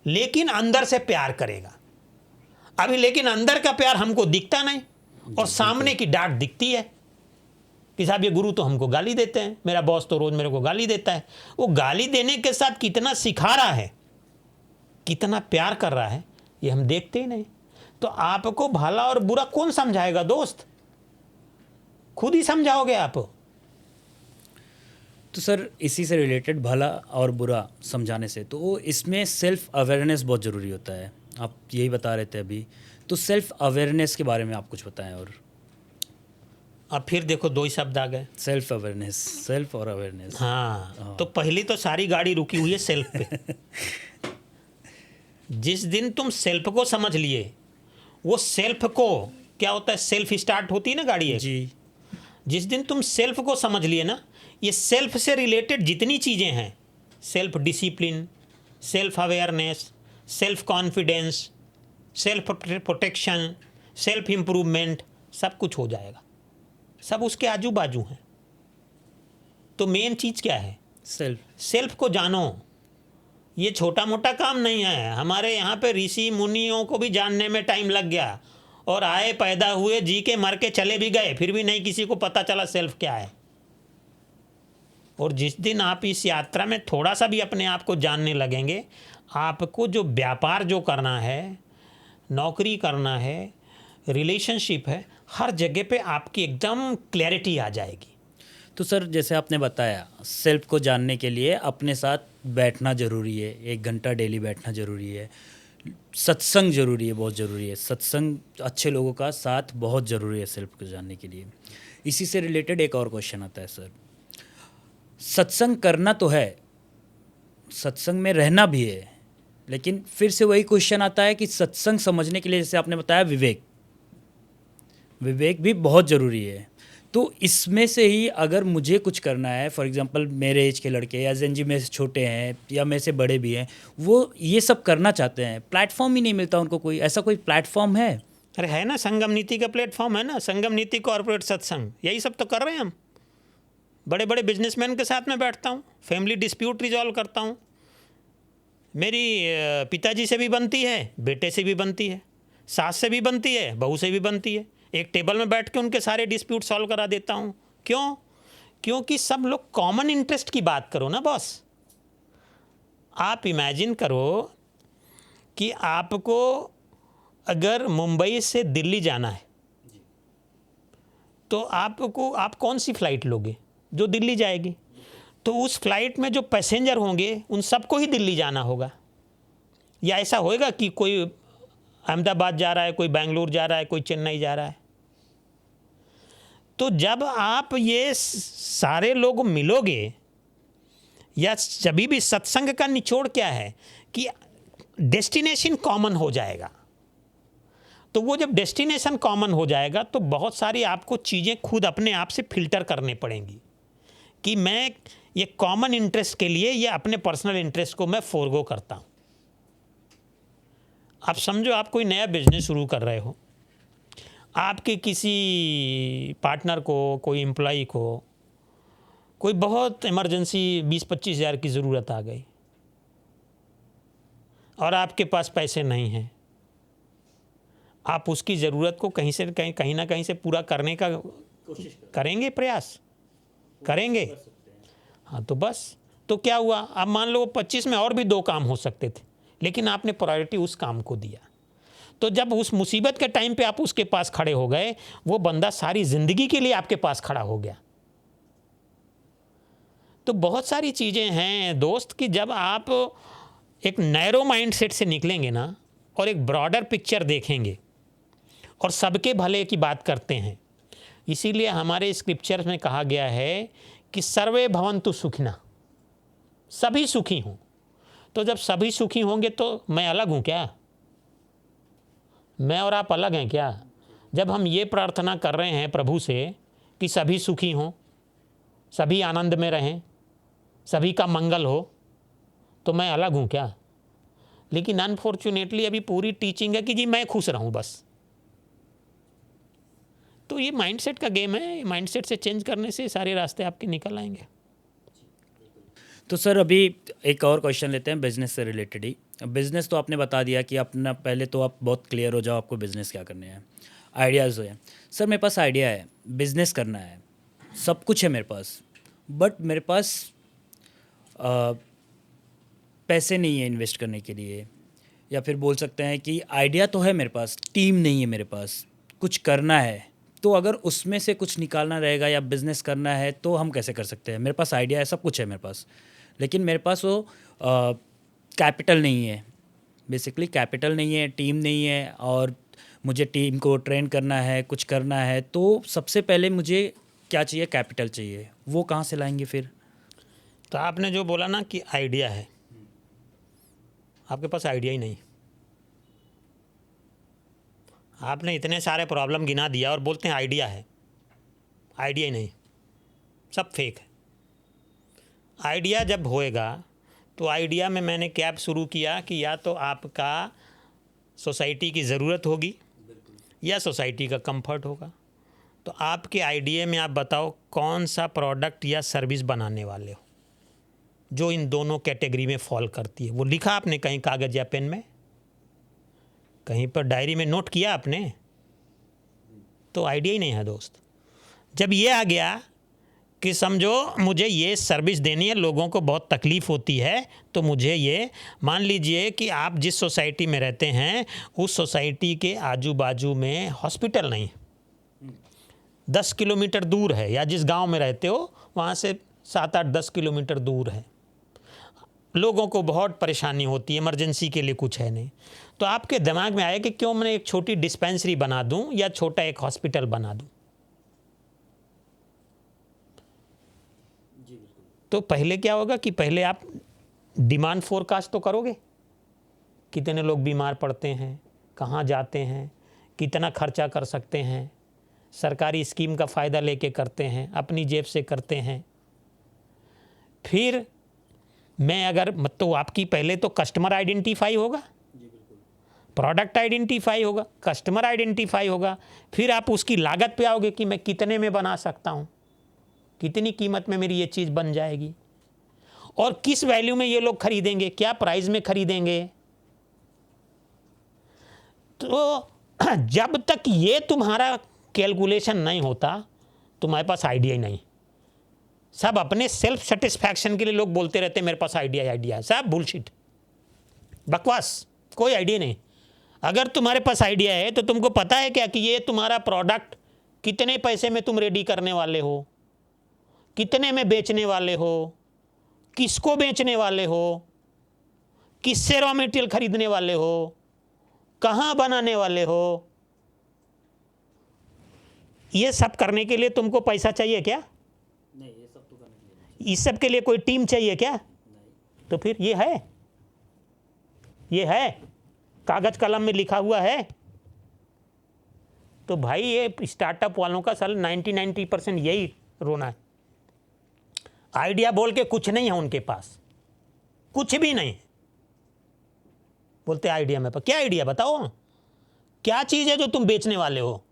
लेकिन अंदर से प्यार करेगा। अभी लेकिन अंदर का प्यार हमको दिखता नहीं, और सामने की डांट दिखती है कि साहब ये गुरु तो हमको गाली देते हैं, मेरा बॉस तो रोज मेरे को गाली देता है। वो गाली देने के साथ कितना सिखा रहा है, कितना प्यार कर रहा है, ये हम देखते ही नहीं। तो आपको भला और बुरा कौन समझाएगा दोस्त? खुद ही समझाओगे आप। तो सर इसी से रिलेटेड भला और बुरा समझाने से, तो इसमें सेल्फ अवेयरनेस बहुत ज़रूरी होता है, आप यही बता रहे थे अभी। तो सेल्फ अवेयरनेस के बारे में आप कुछ बताएं। और अब फिर देखो दो ही शब्द आ गए, सेल्फ अवेयरनेस, सेल्फ और अवेयरनेस। हाँ, तो पहली तो सारी गाड़ी रुकी हुई है सेल्फ पे। जिस दिन तुम सेल्फ को समझ लिए, वो सेल्फ को क्या होता है, सेल्फ स्टार्ट होती है ना गाड़ी है जी। जिस दिन तुम सेल्फ को समझ लिए ना, ये सेल्फ से रिलेटेड जितनी चीज़ें हैं, self discipline, self awareness, self confidence, self protection, self improvement, सब कुछ हो जाएगा। सब उसके आजू बाजू हैं। तो मेन चीज़ क्या है? सेल्फ को जानो। ये छोटा मोटा काम नहीं है। हमारे यहाँ पे ऋषि मुनियों को भी जानने में टाइम लग गया, और आए, पैदा हुए, जी के मर के चले भी गए, फिर भी नहीं किसी को पता चला सेल्फ क्या है। और जिस दिन आप इस यात्रा में थोड़ा सा भी अपने आप को जानने लगेंगे, आपको जो व्यापार जो करना है, नौकरी करना है, रिलेशनशिप है, हर जगह पे आपकी एकदम क्लैरिटी आ जाएगी। तो सर जैसे आपने बताया, सेल्फ को जानने के लिए अपने साथ बैठना ज़रूरी है, 1 घंटा डेली बैठना ज़रूरी है, सत्संग ज़रूरी है, बहुत ज़रूरी है, सत्संग, अच्छे लोगों का साथ बहुत ज़रूरी है सेल्फ को जानने के लिए। इसी से रिलेटेड एक और क्वेश्चन आता है सर, सत्संग करना तो है, सत्संग में रहना भी है, लेकिन फिर से वही क्वेश्चन आता है कि सत्संग समझने के लिए, जैसे आपने बताया, विवेक भी बहुत ज़रूरी है। तो इसमें से ही अगर मुझे कुछ करना है, फॉर एग्जांपल मेरे एज के लड़के या जेन जी में से छोटे हैं या मेरे से बड़े भी हैं, वो ये सब करना चाहते हैं, प्लेटफॉर्म ही नहीं मिलता उनको। कोई ऐसा कोई प्लेटफॉर्म है? अरे है ना, संगम नीति का प्लेटफॉर्म है ना, संगम नीति कॉर्पोरेट सत्संग, यही सब तो कर रहे हैं हम। बड़े बड़े बिजनेसमैन के साथ में बैठता हूँ, फैमिली डिस्प्यूट रिजॉल्व करता हूँ। मेरी पिताजी से भी बनती है, बेटे से भी बनती है, सास से भी बनती है, बहू से भी बनती है। एक टेबल में बैठ के उनके सारे डिस्प्यूट सॉल्व करा देता हूँ। क्यों? क्योंकि सब लोग कॉमन इंटरेस्ट की बात करो ना बॉस। आप इमेजिन करो कि आपको अगर मुंबई से दिल्ली जाना है, तो आप कौन सी फ़्लाइट लोगे? जो दिल्ली जाएगी। तो उस फ्लाइट में जो पैसेंजर होंगे उन सबको ही दिल्ली जाना होगा। या ऐसा होएगा कि कोई अहमदाबाद जा रहा है, कोई बेंगलुरु जा रहा है, कोई चेन्नई जा रहा है? तो जब आप ये सारे लोग मिलोगे, या जभी भी सत्संग का निचोड़ क्या है कि डेस्टिनेशन कॉमन हो जाएगा। तो वो जब डेस्टिनेशन कॉमन हो जाएगा तो बहुत सारी आपको चीज़ें खुद अपने आप से फिल्टर करने पड़ेंगी कि मैं ये कॉमन इंटरेस्ट के लिए या अपने पर्सनल इंटरेस्ट को मैं फोरगो करता हूँ। आप समझो, आप कोई नया बिजनेस शुरू कर रहे हो, आपके किसी पार्टनर को, कोई एम्प्लॉई को कोई बहुत इमरजेंसी 20-25 हज़ार की ज़रूरत आ गई और आपके पास पैसे नहीं हैं। आप उसकी ज़रूरत को कहीं ना कहीं से पूरा करने का करेंगे, प्रयास करेंगे। हाँ, तो बस, तो क्या हुआ? अब मान लो 25 में और भी 2 काम हो सकते थे, लेकिन आपने प्रायोरिटी उस काम को दिया। तो जब उस मुसीबत के टाइम पे आप उसके पास खड़े हो गए, वो बंदा सारी ज़िंदगी के लिए आपके पास खड़ा हो गया। तो बहुत सारी चीज़ें हैं दोस्त कि जब आप एक नैरो माइंडसेट से निकलेंगे ना और एक ब्रॉडर पिक्चर देखेंगे और सबके भले की बात करते हैं, इसीलिए हमारे स्क्रिप्चर्स में कहा गया है कि सर्वे भवन्तु सुखिनः, सभी सुखी हों। तो जब सभी सुखी होंगे तो मैं अलग हूँ क्या? मैं और आप अलग हैं क्या? जब हम ये प्रार्थना कर रहे हैं प्रभु से कि सभी सुखी हों, सभी आनंद में रहें, सभी का मंगल हो, तो मैं अलग हूँ क्या? लेकिन अनफॉर्चुनेटली अभी पूरी टीचिंग है कि जी मैं खुश रहूँ बस। तो ये माइंडसेट का गेम है। माइंडसेट से चेंज करने से सारे रास्ते आपके निकल आएंगे। तो सर अभी एक और क्वेश्चन लेते हैं बिज़नेस से रिलेटेड ही। बिज़नेस तो आपने बता दिया कि अपना, पहले तो आप बहुत क्लियर हो जाओ आपको बिज़नेस क्या करने हैं, आइडियाज़ हैं। सर मेरे पास आइडिया है, बिज़नेस करना है, सब कुछ है मेरे पास, बट मेरे पास पैसे नहीं है इन्वेस्ट करने के लिए, या फिर बोल सकते हैं कि आइडिया तो है मेरे पास, टीम नहीं है मेरे पास, कुछ करना है। तो अगर उसमें से कुछ निकालना रहेगा या बिज़नेस करना है तो हम कैसे कर सकते हैं? मेरे पास आइडिया है, सब कुछ है मेरे पास, लेकिन मेरे पास वो कैपिटल नहीं है, बेसिकली कैपिटल नहीं है, टीम नहीं है, और मुझे टीम को ट्रेन करना है, कुछ करना है। तो सबसे पहले मुझे क्या चाहिए? कैपिटल चाहिए। वो कहाँ से लाएंगे फिर? तो आपने जो बोला ना कि आइडिया है, आपके पास आइडिया ही नहीं। आपने इतने सारे प्रॉब्लम गिना दिया और बोलते हैं आइडिया है। आइडिया ही नहीं, सब फेक है। आइडिया जब होएगा तो आइडिया में मैंने क्या शुरू किया कि या तो आपका सोसाइटी की ज़रूरत होगी या सोसाइटी का कंफर्ट होगा। तो आपके आइडिया में आप बताओ कौन सा प्रोडक्ट या सर्विस बनाने वाले हो जो इन दोनों कैटेगरी में फॉल करती है। वो लिखा आपने कहीं कागज़ या पेन में, कहीं पर डायरी में नोट किया आपने? तो आइडिया ही नहीं है दोस्त। जब ये आ गया कि समझो मुझे ये सर्विस देनी है, लोगों को बहुत तकलीफ़ होती है, तो मुझे ये, मान लीजिए कि आप जिस सोसाइटी में रहते हैं उस सोसाइटी के आजू बाजू में हॉस्पिटल नहीं, 10 किलोमीटर दूर है, या जिस गांव में रहते हो वहाँ से 7-8-10 किलोमीटर दूर है, लोगों को बहुत परेशानी होती है, इमरजेंसी के लिए कुछ है नहीं, तो आपके दिमाग में आया कि क्यों मैं एक छोटी डिस्पेंसरी बना दूं या छोटा एक हॉस्पिटल बना दूं। तो पहले क्या होगा कि पहले आप डिमांड फोरकास्ट तो करोगे, कितने लोग बीमार पड़ते हैं, कहाँ जाते हैं, कितना खर्चा कर सकते हैं, सरकारी स्कीम का फ़ायदा लेके करते हैं, अपनी जेब से करते हैं। फिर मैं अगर तो आपकी पहले तो कस्टमर आइडेंटिफाई होगा, प्रोडक्ट आइडेंटिफाई होगा, कस्टमर आइडेंटिफाई होगा, फिर आप उसकी लागत पे आओगे कि मैं कितने में बना सकता हूँ, कितनी कीमत में मेरी ये चीज़ बन जाएगी और किस वैल्यू में ये लोग खरीदेंगे, क्या प्राइस में खरीदेंगे। तो जब तक ये तुम्हारा कैलकुलेशन नहीं होता तुम्हारे पास आइडिया ही नहीं। सब अपने सेल्फ सेटिस्फैक्शन के लिए लोग बोलते रहते हैं मेरे पास आइडिया है, सब बुलशिट, बकवास, कोई आइडिया नहीं। अगर तुम्हारे पास आइडिया है तो तुमको पता है क्या कि ये तुम्हारा प्रोडक्ट कितने पैसे में तुम रेडी करने वाले हो, कितने में बेचने वाले हो, किसको बेचने वाले हो, किससे रॉ मटेरियल खरीदने वाले हो, कहाँ बनाने वाले हो। ये सब करने के लिए तुमको पैसा चाहिए क्या? नहीं, ये सब तो करने के लिए इस सब के लिए कोई टीम चाहिए क्या? नहीं। तो फिर ये है कागज कलम में लिखा हुआ है। तो भाई ये स्टार्टअप वालों का साल 90% यही रोना है। आइडिया बोल के कुछ नहीं है उनके पास, कुछ भी नहीं। बोलते आइडिया में, पर क्या आइडिया बताओ, क्या चीज़ है जो तुम बेचने वाले हो,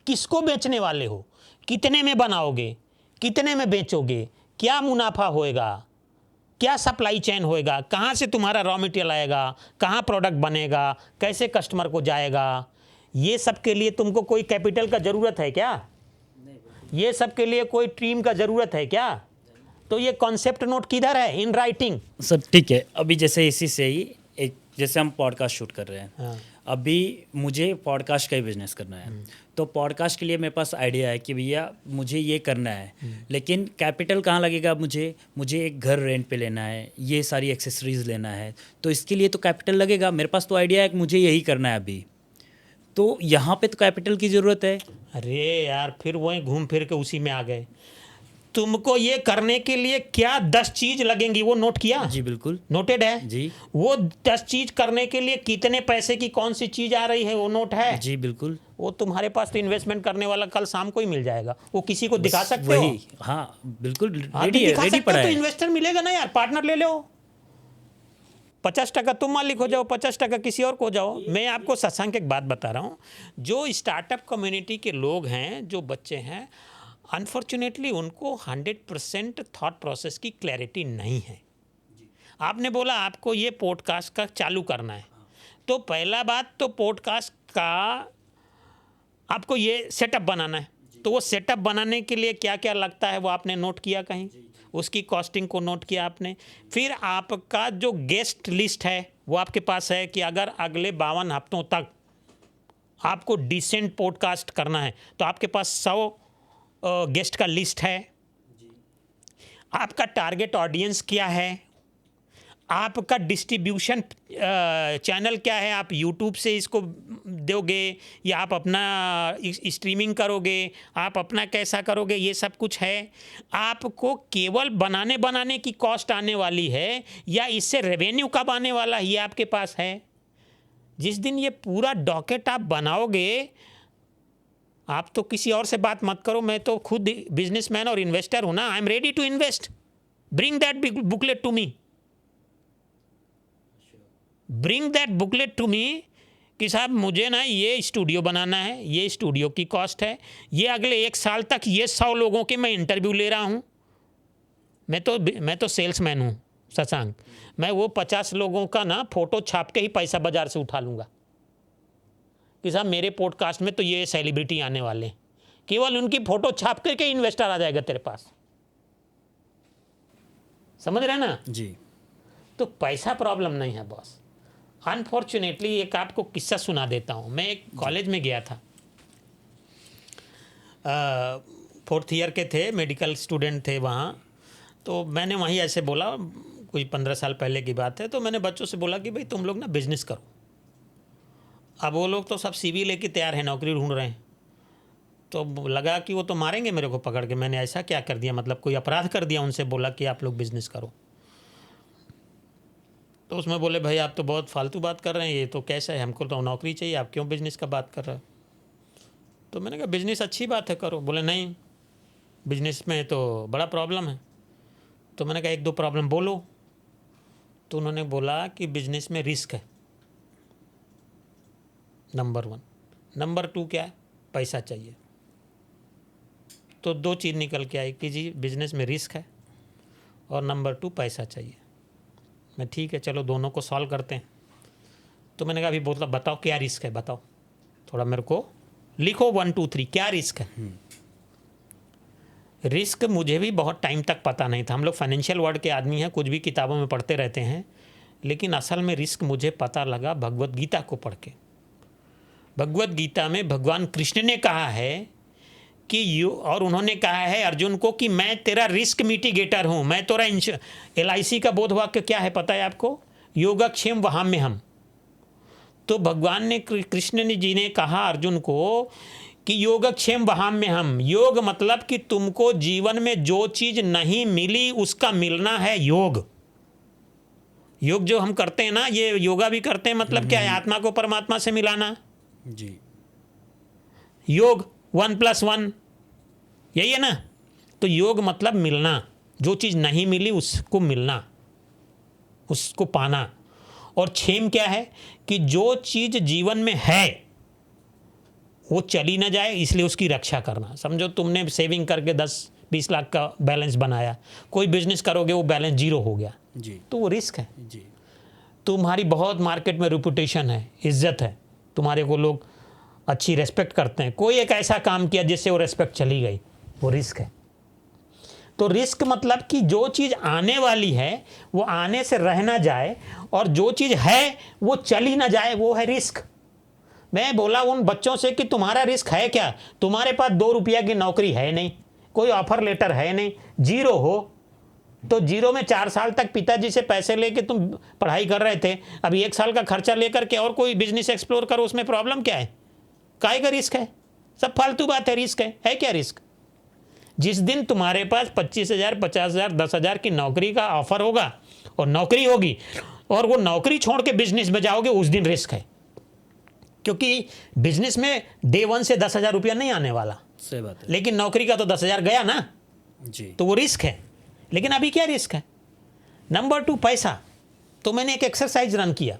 किसको बेचने वाले हो, कितने में बनाओगे, कितने में बेचोगे, क्या मुनाफा होएगा, क्या सप्लाई चेन होएगा, कहाँ से तुम्हारा रॉ मटेरियल आएगा, कहाँ प्रोडक्ट बनेगा, कैसे कस्टमर को जाएगा। ये सब के लिए तुमको कोई कैपिटल का ज़रूरत है क्या? ये सब के लिए कोई टीम का ज़रूरत है क्या? तो ये कॉन्सेप्ट नोट किधर है? In writing. सर ठीक है, अभी जैसे इसी से ही एक, जैसे हम पॉडकास्ट शूट कर रहे हैं, हाँ। अभी मुझे पॉडकास्ट का ही बिजनेस करना है, तो पॉडकास्ट के लिए मेरे पास आइडिया है कि भैया मुझे ये करना है, लेकिन कैपिटल कहाँ लगेगा, मुझे एक घर रेंट पे लेना है, ये सारी एक्सेसरीज लेना है, तो इसके लिए तो कैपिटल लगेगा। मेरे पास तो आइडिया है कि मुझे यही करना है अभी, तो यहाँ पे तो कैपिटल की ज़रूरत है। अरे यार, फिर वहीं घूम फिर के उसी में आ गए। तुमको ये करने के लिए क्या 10 चीज लगेंगी, वो नोट किया? जी बिल्कुल, नोटेड है जी। वो 10 चीज करने के लिए कितने पैसे की कौन सी चीज आ रही है, वो नोट है? जी बिल्कुल। वो तुम्हारे पास तो इन्वेस्टमेंट करने वाला कल शाम को ही मिल जाएगा, वो किसी को दिखा सकते हो? वही, हाँ बिल्कुल, हाँ, रेडी है, दिखा रेडी सकते पड़ा हो तो है। इन्वेस्टर मिलेगा ना यार, पार्टनर ले लो। 50% तुम मालिक हो जाओ, 50% किसी और को हो जाओ। मैं आपको सत्संग एक बात बता रहा हूँ, जो स्टार्टअप कम्युनिटी के लोग हैं, जो बच्चे हैं, अनफॉर्चुनेटली उनको 100% थॉट प्रोसेस की क्लैरिटी नहीं है। आपने बोला आपको ये पॉडकास्ट का चालू करना है, तो पहला बात तो पॉडकास्ट का आपको ये सेटअप बनाना है, तो वो सेटअप बनाने के लिए क्या क्या लगता है वो आपने नोट किया कहीं, उसकी कॉस्टिंग को नोट किया आपने। फिर आपका जो गेस्ट लिस्ट है वो आपके पास है कि अगर अगले 52 हफ्तों तक आपको डिसेंट पॉडकास्ट करना है तो आपके पास 100 गेस्ट का लिस्ट है। आपका टारगेट ऑडियंस क्या है, आपका डिस्ट्रीब्यूशन चैनल क्या है, आप यूट्यूब से इसको दोगे या आप अपना स्ट्रीमिंग करोगे, आप अपना कैसा करोगे, ये सब कुछ है। आपको केवल बनाने की कॉस्ट आने वाली है या इससे रेवेन्यू कब आने वाला, ये आपके पास है। जिस दिन ये पूरा डॉकेट आप बनाओगे, आप तो किसी और से बात मत करो, मैं तो खुद बिजनेसमैन और इन्वेस्टर हूँ ना, I am ready to invest, bring that booklet to me, bring that booklet to me कि साहब मुझे ना ये स्टूडियो बनाना है, ये स्टूडियो की कॉस्ट है, ये अगले 1 साल तक ये 100 लोगों के मैं इंटरव्यू ले रहा हूँ। मैं तो सेल्समैन हूँ शशांक, मैं वो 50 लोगों का ना फ़ोटो छाप के ही पैसा बाज़ार से उठा लूँगा कि साहब मेरे पॉडकास्ट में तो ये सेलिब्रिटी आने वाले हैं, केवल उनकी फ़ोटो छाप करके इन्वेस्टर आ जाएगा तेरे पास। समझ रहे ना जी। तो पैसा प्रॉब्लम नहीं है बॉस। अनफॉर्चुनेटली एक आपको किस्सा सुना देता हूँ। मैं एक कॉलेज में गया था, 4th ईयर के थे, मेडिकल स्टूडेंट थे वहाँ। तो मैंने वहीं ऐसे बोला, कोई 15 साल पहले की बात है, तो मैंने बच्चों से बोला कि भाई तुम लोग ना बिजनेस करो। अब वो लोग तो सब CV लेके तैयार हैं, नौकरी ढूंढ रहे हैं। तो लगा कि वो तो मारेंगे मेरे को पकड़ के। मैंने ऐसा क्या कर दिया, मतलब कोई अपराध कर दिया, उनसे बोला कि आप लोग बिजनेस करो। तो उसमें बोले भाई आप तो बहुत फालतू बात कर रहे हैं, ये तो कैसा है, हमको तो नौकरी चाहिए, आप क्यों बिजनेस का बात कर रहे हो। तो मैंने कहा बिजनेस अच्छी बात है, करो। बोले नहीं, बिजनेस में तो बड़ा प्रॉब्लम है। तो मैंने कहा 1-2 प्रॉब्लम बोलो। तो उन्होंने बोला कि बिजनेस में रिस्क है, नंबर 1। नंबर 2 क्या है, पैसा चाहिए। तो 2 चीज़ निकल के आई कि जी बिजनेस में रिस्क है और नंबर 2 पैसा चाहिए। मैं ठीक है चलो दोनों को सॉल्व करते हैं। तो मैंने कहा अभी बताओ क्या रिस्क है, बताओ थोड़ा मेरे को लिखो 1 2 3 क्या रिस्क है। रिस्क मुझे भी बहुत टाइम तक पता नहीं था। हम लोग फाइनेंशियल वर्ल्ड के आदमी हैं, कुछ भी किताबों में पढ़ते रहते हैं, लेकिन असल में रिस्क मुझे पता लगा भगवत गीता को पढ़ के। भगवत गीता में भगवान कृष्ण ने कहा है कि और उन्होंने कहा है अर्जुन को कि मैं तेरा रिस्क मिटिगेटर हूँ, मैं तेरा LIC का बोध वाक्य क्या है पता है आपको, योगक्षेम वहाम्य हम। तो भगवान ने कृष्ण जी ने कहा अर्जुन को कि योगक्षेम वहाम्य हम। योग मतलब कि तुमको जीवन में जो चीज़ नहीं मिली उसका मिलना है योग। योग जो हम करते हैं ना, ये योगा भी करते हैं, मतलब क्या है, आत्मा को परमात्मा से मिलाना जी। योग 1+1 यही है ना। तो योग मतलब मिलना, जो चीज़ नहीं मिली उसको मिलना, उसको पाना। और क्षेम क्या है कि जो चीज़ जीवन में है वो चली ना जाए, इसलिए उसकी रक्षा करना। समझो तुमने सेविंग करके 10-20 लाख का बैलेंस बनाया, कोई बिजनेस करोगे वो बैलेंस 0 हो गया जी। तो वो रिस्क है। जी। तुम्हारी बहुत मार्केट में रेपुटेशन है, इज्जत है, तुम्हारे को लोग अच्छी रेस्पेक्ट करते हैं, कोई एक ऐसा काम किया जिससे वो रेस्पेक्ट चली गई, वो रिस्क है। तो रिस्क मतलब कि जो चीज़ आने वाली है वो आने से रह ना जाए, और जो चीज़ है वो चली ना जाए, वो है रिस्क। मैं बोला उन बच्चों से कि तुम्हारा रिस्क है क्या, तुम्हारे पास 2 रुपया की नौकरी है नहीं, कोई ऑफर लेटर है नहीं, 0 हो। तो 0 में 4 साल तक पिताजी से पैसे लेके तुम पढ़ाई कर रहे थे, अभी 1 साल का खर्चा लेकर के और कोई बिजनेस एक्सप्लोर करो, उसमें प्रॉब्लम क्या है, काहे का रिस्क है, सब फालतू बात है। रिस्क है क्या रिस्क? जिस दिन तुम्हारे पास 25,000, 50,000, 10,000 की नौकरी का ऑफर होगा और नौकरी होगी और वो नौकरी छोड़ के बिजनेस में जाओगे, उस दिन रिस्क है। क्योंकि बिजनेस में डे 1 से 10,000 रुपया नहीं आने वाला, सही बात है। लेकिन नौकरी का तो 10,000 गया ना, जी। तो वो रिस्क है। लेकिन अभी क्या रिस्क है? नंबर 2 पैसा। तो मैंने एक एक्सरसाइज रन किया,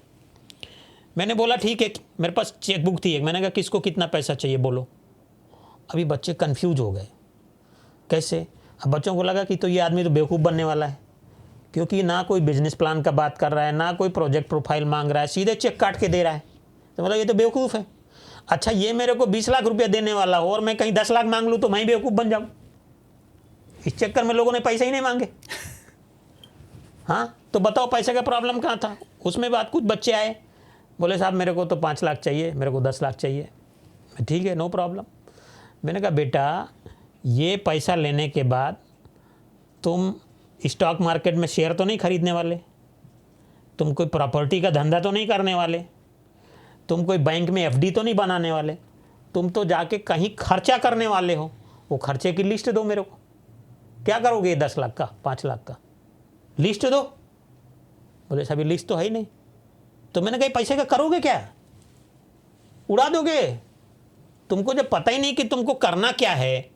मैंने बोला ठीक है, मेरे पास चेकबुक थी एक, मैंने कहा किसको कितना पैसा चाहिए बोलो। अभी बच्चे कंफ्यूज हो गए, कैसे? अब बच्चों को लगा कि तो ये आदमी तो बेवकूफ़ बनने वाला है, क्योंकि ना कोई बिजनेस प्लान का बात कर रहा है, ना कोई प्रोजेक्ट प्रोफाइल मांग रहा है, सीधे चेक काट के दे रहा है। तो मतलब ये तो बेवकूफ़ है। अच्छा, ये मेरे को 20 लाख रुपया देने वाला हो और मैं कहीं 10 लाख मांग लूँ तो मैं बेवकूफ़ बन जाऊँ। इस चक्कर में लोगों ने पैसे ही नहीं मांगे। हाँ, तो बताओ पैसे का प्रॉब्लम कहाँ था उसमें? बात कुछ बच्चे आए, बोले साहब मेरे को तो 5 लाख चाहिए, मेरे को 10 लाख चाहिए। ठीक है, नो प्रॉब्लम। मैंने कहा बेटा, ये पैसा लेने के बाद तुम स्टॉक मार्केट में शेयर तो नहीं खरीदने वाले, तुम कोई प्रॉपर्टी का धंधा तो नहीं करने वाले, तुम कोई बैंक में FD तो नहीं बनाने वाले, तुम तो जाके कहीं खर्चा करने वाले हो। वो खर्चे की लिस्ट दो मेरे को, क्या करोगे 10 लाख का, 5 लाख का, लिस्ट दो। बोले साहब लिस्ट तो है ही नहीं। तो मैंने कहा पैसे का करोगे क्या, उड़ा दोगे? तुमको जब पता ही नहीं कि तुमको करना क्या है।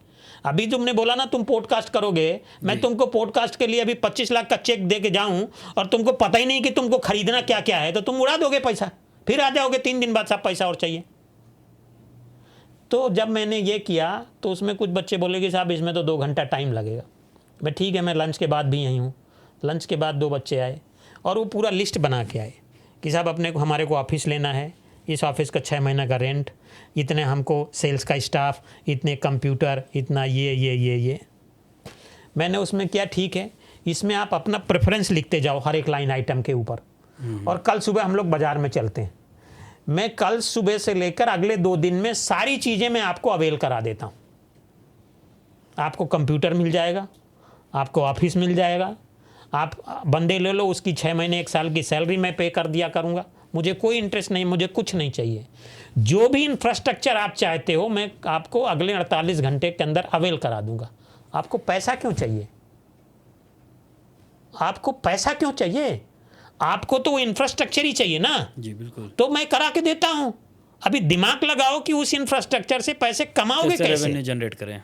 अभी तुमने बोला ना तुम पॉडकास्ट करोगे, मैं तुमको पॉडकास्ट के लिए अभी 25 लाख का चेक दे के जाऊं और तुमको पता ही नहीं कि तुमको खरीदना क्या क्या है, तो तुम उड़ा दोगे पैसा। फिर आ जाओगे 3 दिन बाद, साहब पैसा और चाहिए। तो जब मैंने ये किया तो उसमें कुछ बच्चे बोले कि साहब इसमें तो 2 घंटा टाइम लगेगा। मैं ठीक है, मैं लंच के बाद भी यहीं हूँ। लंच के बाद 2 बच्चे आए और वो पूरा लिस्ट बना के आए कि साहब अपने को, हमारे को ऑफिस लेना है, इस ऑफिस का 6 महीना का रेंट, इतने हमको सेल्स का स्टाफ, इतने कंप्यूटर, इतना ये। मैंने उसमें किया, ठीक है, इसमें आप अपना प्रेफरेंस लिखते जाओ हर एक लाइन आइटम के ऊपर, और कल सुबह हम लोग बाजार में चलते हैं। मैं कल सुबह से लेकर अगले 2 दिन में सारी चीज़ें मैं आपको अवेल करा देता हूँ। आपको कंप्यूटर मिल जाएगा, आपको ऑफिस मिल जाएगा, आप बंदे ले लो, उसकी 6 महीने 1 साल की सैलरी मैं पे कर दिया करूँगा। मुझे कोई इंटरेस्ट नहीं, मुझे कुछ नहीं चाहिए। जो भी इंफ्रास्ट्रक्चर आप चाहते हो मैं आपको अगले 48 घंटे के अंदर अवेल करा दूंगा। आपको पैसा क्यों चाहिए? आपको पैसा क्यों चाहिए? आपको तो इंफ्रास्ट्रक्चर ही चाहिए ना। जी बिल्कुल। तो मैं करा के देता हूं। अभी दिमाग लगाओ कि उस इंफ्रास्ट्रक्चर से पैसे कमाओगे कैसे, रेवेन्यू जनरेट करें।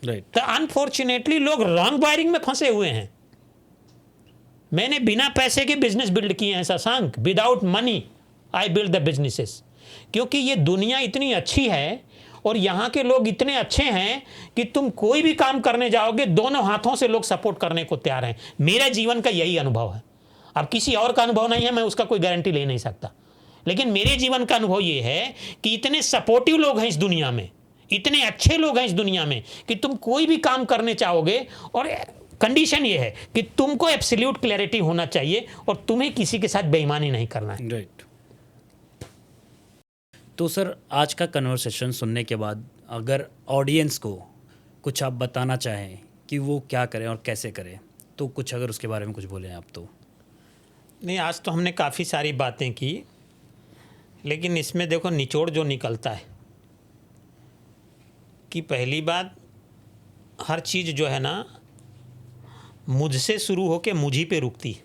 राइट। तो अनफॉर्चुनेटली लोग रॉन्ग वायरिंग में फंसे हुए हैं। मैंने बिना पैसे के बिजनेस बिल्ड किए हैं Shashank. Without money I build the businesses. क्योंकि ये दुनिया इतनी अच्छी है और यहाँ के लोग इतने अच्छे हैं कि तुम कोई भी काम करने जाओगे, दोनों हाथों से लोग सपोर्ट करने को तैयार हैं। मेरे जीवन का यही अनुभव है। अब किसी और का अनुभव नहीं है, मैं उसका कोई गारंटी ले नहीं सकता, लेकिन मेरे जीवन का अनुभव ये है कि इतने सपोर्टिव लोग हैं इस दुनिया में, इतने अच्छे लोग हैं इस दुनिया में कि तुम कोई भी काम करने चाहोगे, और कंडीशन ये है कि तुमको एब्सोल्यूट क्लैरिटी होना चाहिए और तुम्हें किसी के साथ बेईमानी नहीं करना है। राइट। तो सर, आज का कन्वर्सेशन सुनने के बाद अगर ऑडियंस को कुछ आप बताना चाहें कि वो क्या करें और कैसे करें, तो कुछ अगर उसके बारे में कुछ बोलें आप तो। नहीं, आज तो हमने काफ़ी सारी बातें की, लेकिन इसमें देखो निचोड़ जो निकलता है कि पहली बात, हर चीज़ जो है ना मुझसे शुरू होके मुझी पे रुकती है,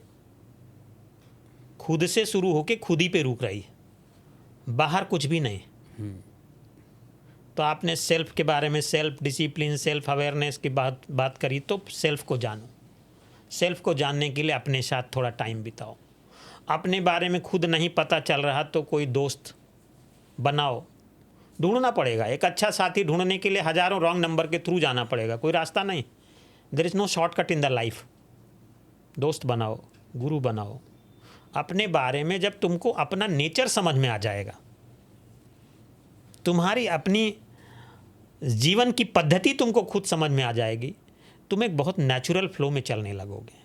खुद से शुरू होके खुद ही पे रुक रही है, बाहर कुछ भी नहीं। तो आपने सेल्फ के बारे में, सेल्फ डिसिप्लिन, सेल्फ अवेयरनेस की बात करी, तो सेल्फ को जानो। सेल्फ को जानने के लिए अपने साथ थोड़ा टाइम बिताओ। अपने बारे में खुद नहीं पता चल रहा तो कोई दोस्त बनाओ, ढूंढना पड़ेगा। एक अच्छा साथी ढूंढने के लिए हज़ारों रॉन्ग नंबर के थ्रू जाना पड़ेगा, कोई रास्ता नहीं। There is no shortcut in the life. दोस्त बनाओ, गुरु बनाओ। अपने बारे में जब तुमको अपना नेचर समझ में आ जाएगा, तुम्हारी अपनी जीवन की पद्धति तुमको खुद समझ में आ जाएगी, तुम एक बहुत नेचुरल फ्लो में चलने लगोगे।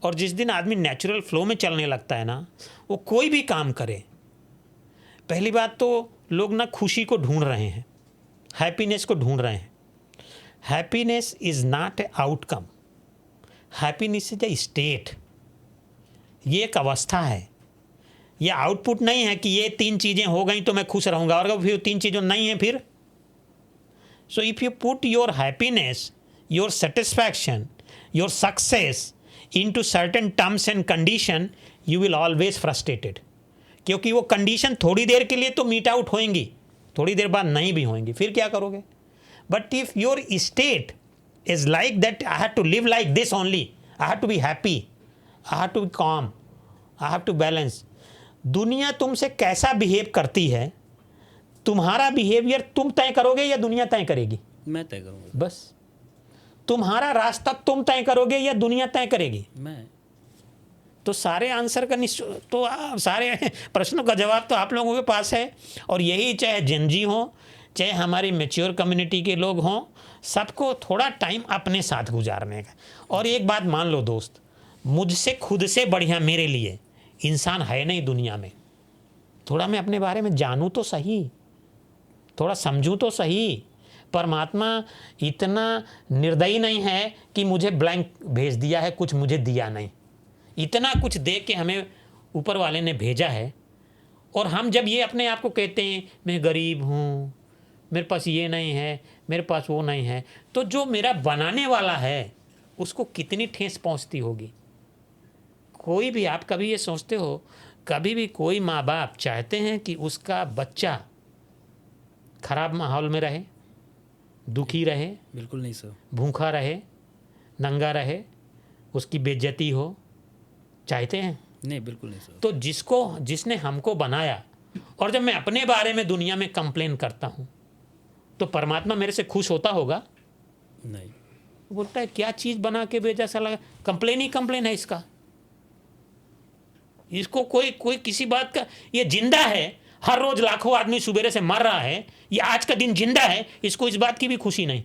और जिस दिन आदमी नेचुरल फ्लो में चलने लगता है ना, वो कोई भी काम करे। पहली बात तो लोग ना खुशी को ढूंढ रहे हैं, हैप्पीनेस को ढूंढ रहे हैं। Happiness is not a outcome, happiness is a state. ये एक अवस्था है, ये आउटपुट नहीं है कि ये 3 चीज़ें हो गई तो मैं खुश रहूँगा, और फिर 3 चीज़ें नहीं हैं फिर। So if you put your happiness, your satisfaction, your success into certain terms and condition, you will always frustrated। क्योंकि वो कंडीशन थोड़ी देर के लिए तो मीट आउट होएंगी, थोड़ी देर बाद नहीं भी होएंगी, फिर क्या करोगे? But if your state is like that, I have to live like this only, I have to be happy, I have to be calm, I have to balance. दुनिया तुमसे कैसा बिहेव करती है, तुम्हारा बिहेवियर तुम तय करोगे या दुनिया तय करेगी? मैं तय करूँगा। बस। तुम्हारा रास्ता तुम तय करोगे या दुनिया तय करेगी? मैं। तो सारे आंसर का सारे प्रश्नों का जवाब तो आप लोगों के पास है। और यही चाहे जेनजी हो, चाहे हमारी मैच्योर कम्युनिटी के लोग हों, सबको थोड़ा टाइम अपने साथ गुजारने का। और एक बात मान लो दोस्त, मुझसे खुद से बढ़िया मेरे लिए इंसान है नहीं दुनिया में। थोड़ा मैं अपने बारे में जानूँ तो सही, थोड़ा समझूँ तो सही। परमात्मा इतना निर्दयी नहीं है कि मुझे ब्लैंक भेज दिया है, कुछ मुझे दिया नहीं। इतना कुछ दे के हमें ऊपर वाले ने भेजा है। और हम जब ये अपने आप को कहते हैं मैं गरीब हूँ, मेरे पास ये नहीं है, मेरे पास वो नहीं है, तो जो मेरा बनाने वाला है उसको कितनी ठेस पहुँचती होगी। कोई भी, आप कभी ये सोचते हो, कभी भी कोई माँ बाप चाहते हैं कि उसका बच्चा खराब माहौल में रहे, दुखी रहे? बिल्कुल नहीं सर। भूखा रहे, नंगा रहे, उसकी बेइज्जती हो? चाहते हैं? नहीं, बिल्कुल नहीं सर। तो जिसने हमको बनाया, और जब मैं अपने बारे में दुनिया में कंप्लेन करता हूँ तो परमात्मा मेरे से खुश होता होगा? नहीं। बोलता है क्या चीज़ बना के भेजा साला, कंप्लेन ही कंप्लेन है इसका। इसको कोई किसी बात का, ये जिंदा है, हर रोज लाखों आदमी सुबेरे से मर रहा है, ये आज का दिन जिंदा है, इसको इस बात की भी खुशी नहीं।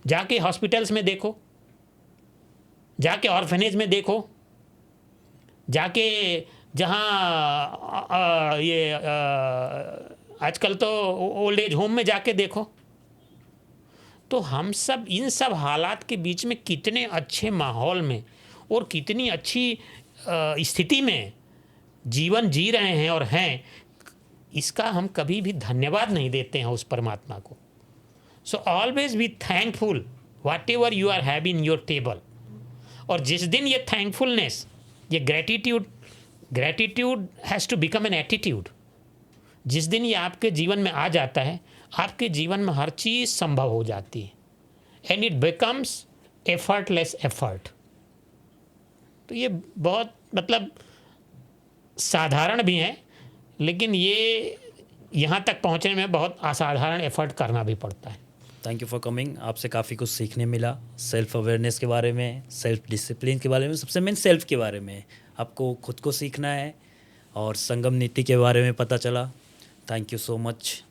जाके हॉस्पिटल्स में देखो, जाके ऑर्फनेज में देखो, जाके जहाँ ये आजकल तो ओल्ड एज होम में जाके देखो। तो हम सब इन सब हालात के बीच में कितने अच्छे माहौल में और कितनी अच्छी स्थिति में जीवन जी रहे हैं और हैं, इसका हम कभी भी धन्यवाद नहीं देते हैं उस परमात्मा को। So always be thankful whatever you are have in your table. और जिस दिन ये थैंकफुलनेस, ये gratitude has to become an attitude, जिस दिन ये आपके जीवन में आ जाता है, आपके जीवन में हर चीज़ संभव हो जाती है, and it becomes effortless effort. तो ये बहुत मतलब साधारण भी हैं, लेकिन ये यहाँ तक पहुँचने में बहुत असाधारण एफर्ट करना भी पड़ता है। Thank you for coming. आपसे काफ़ी कुछ सीखने मिला, सेल्फ अवेयरनेस के बारे में, सेल्फ डिसिप्लिन के बारे में, सबसे मेन सेल्फ के बारे में आपको खुद को सीखना है, और संगम नीति के बारे में पता चला। Thank you so much.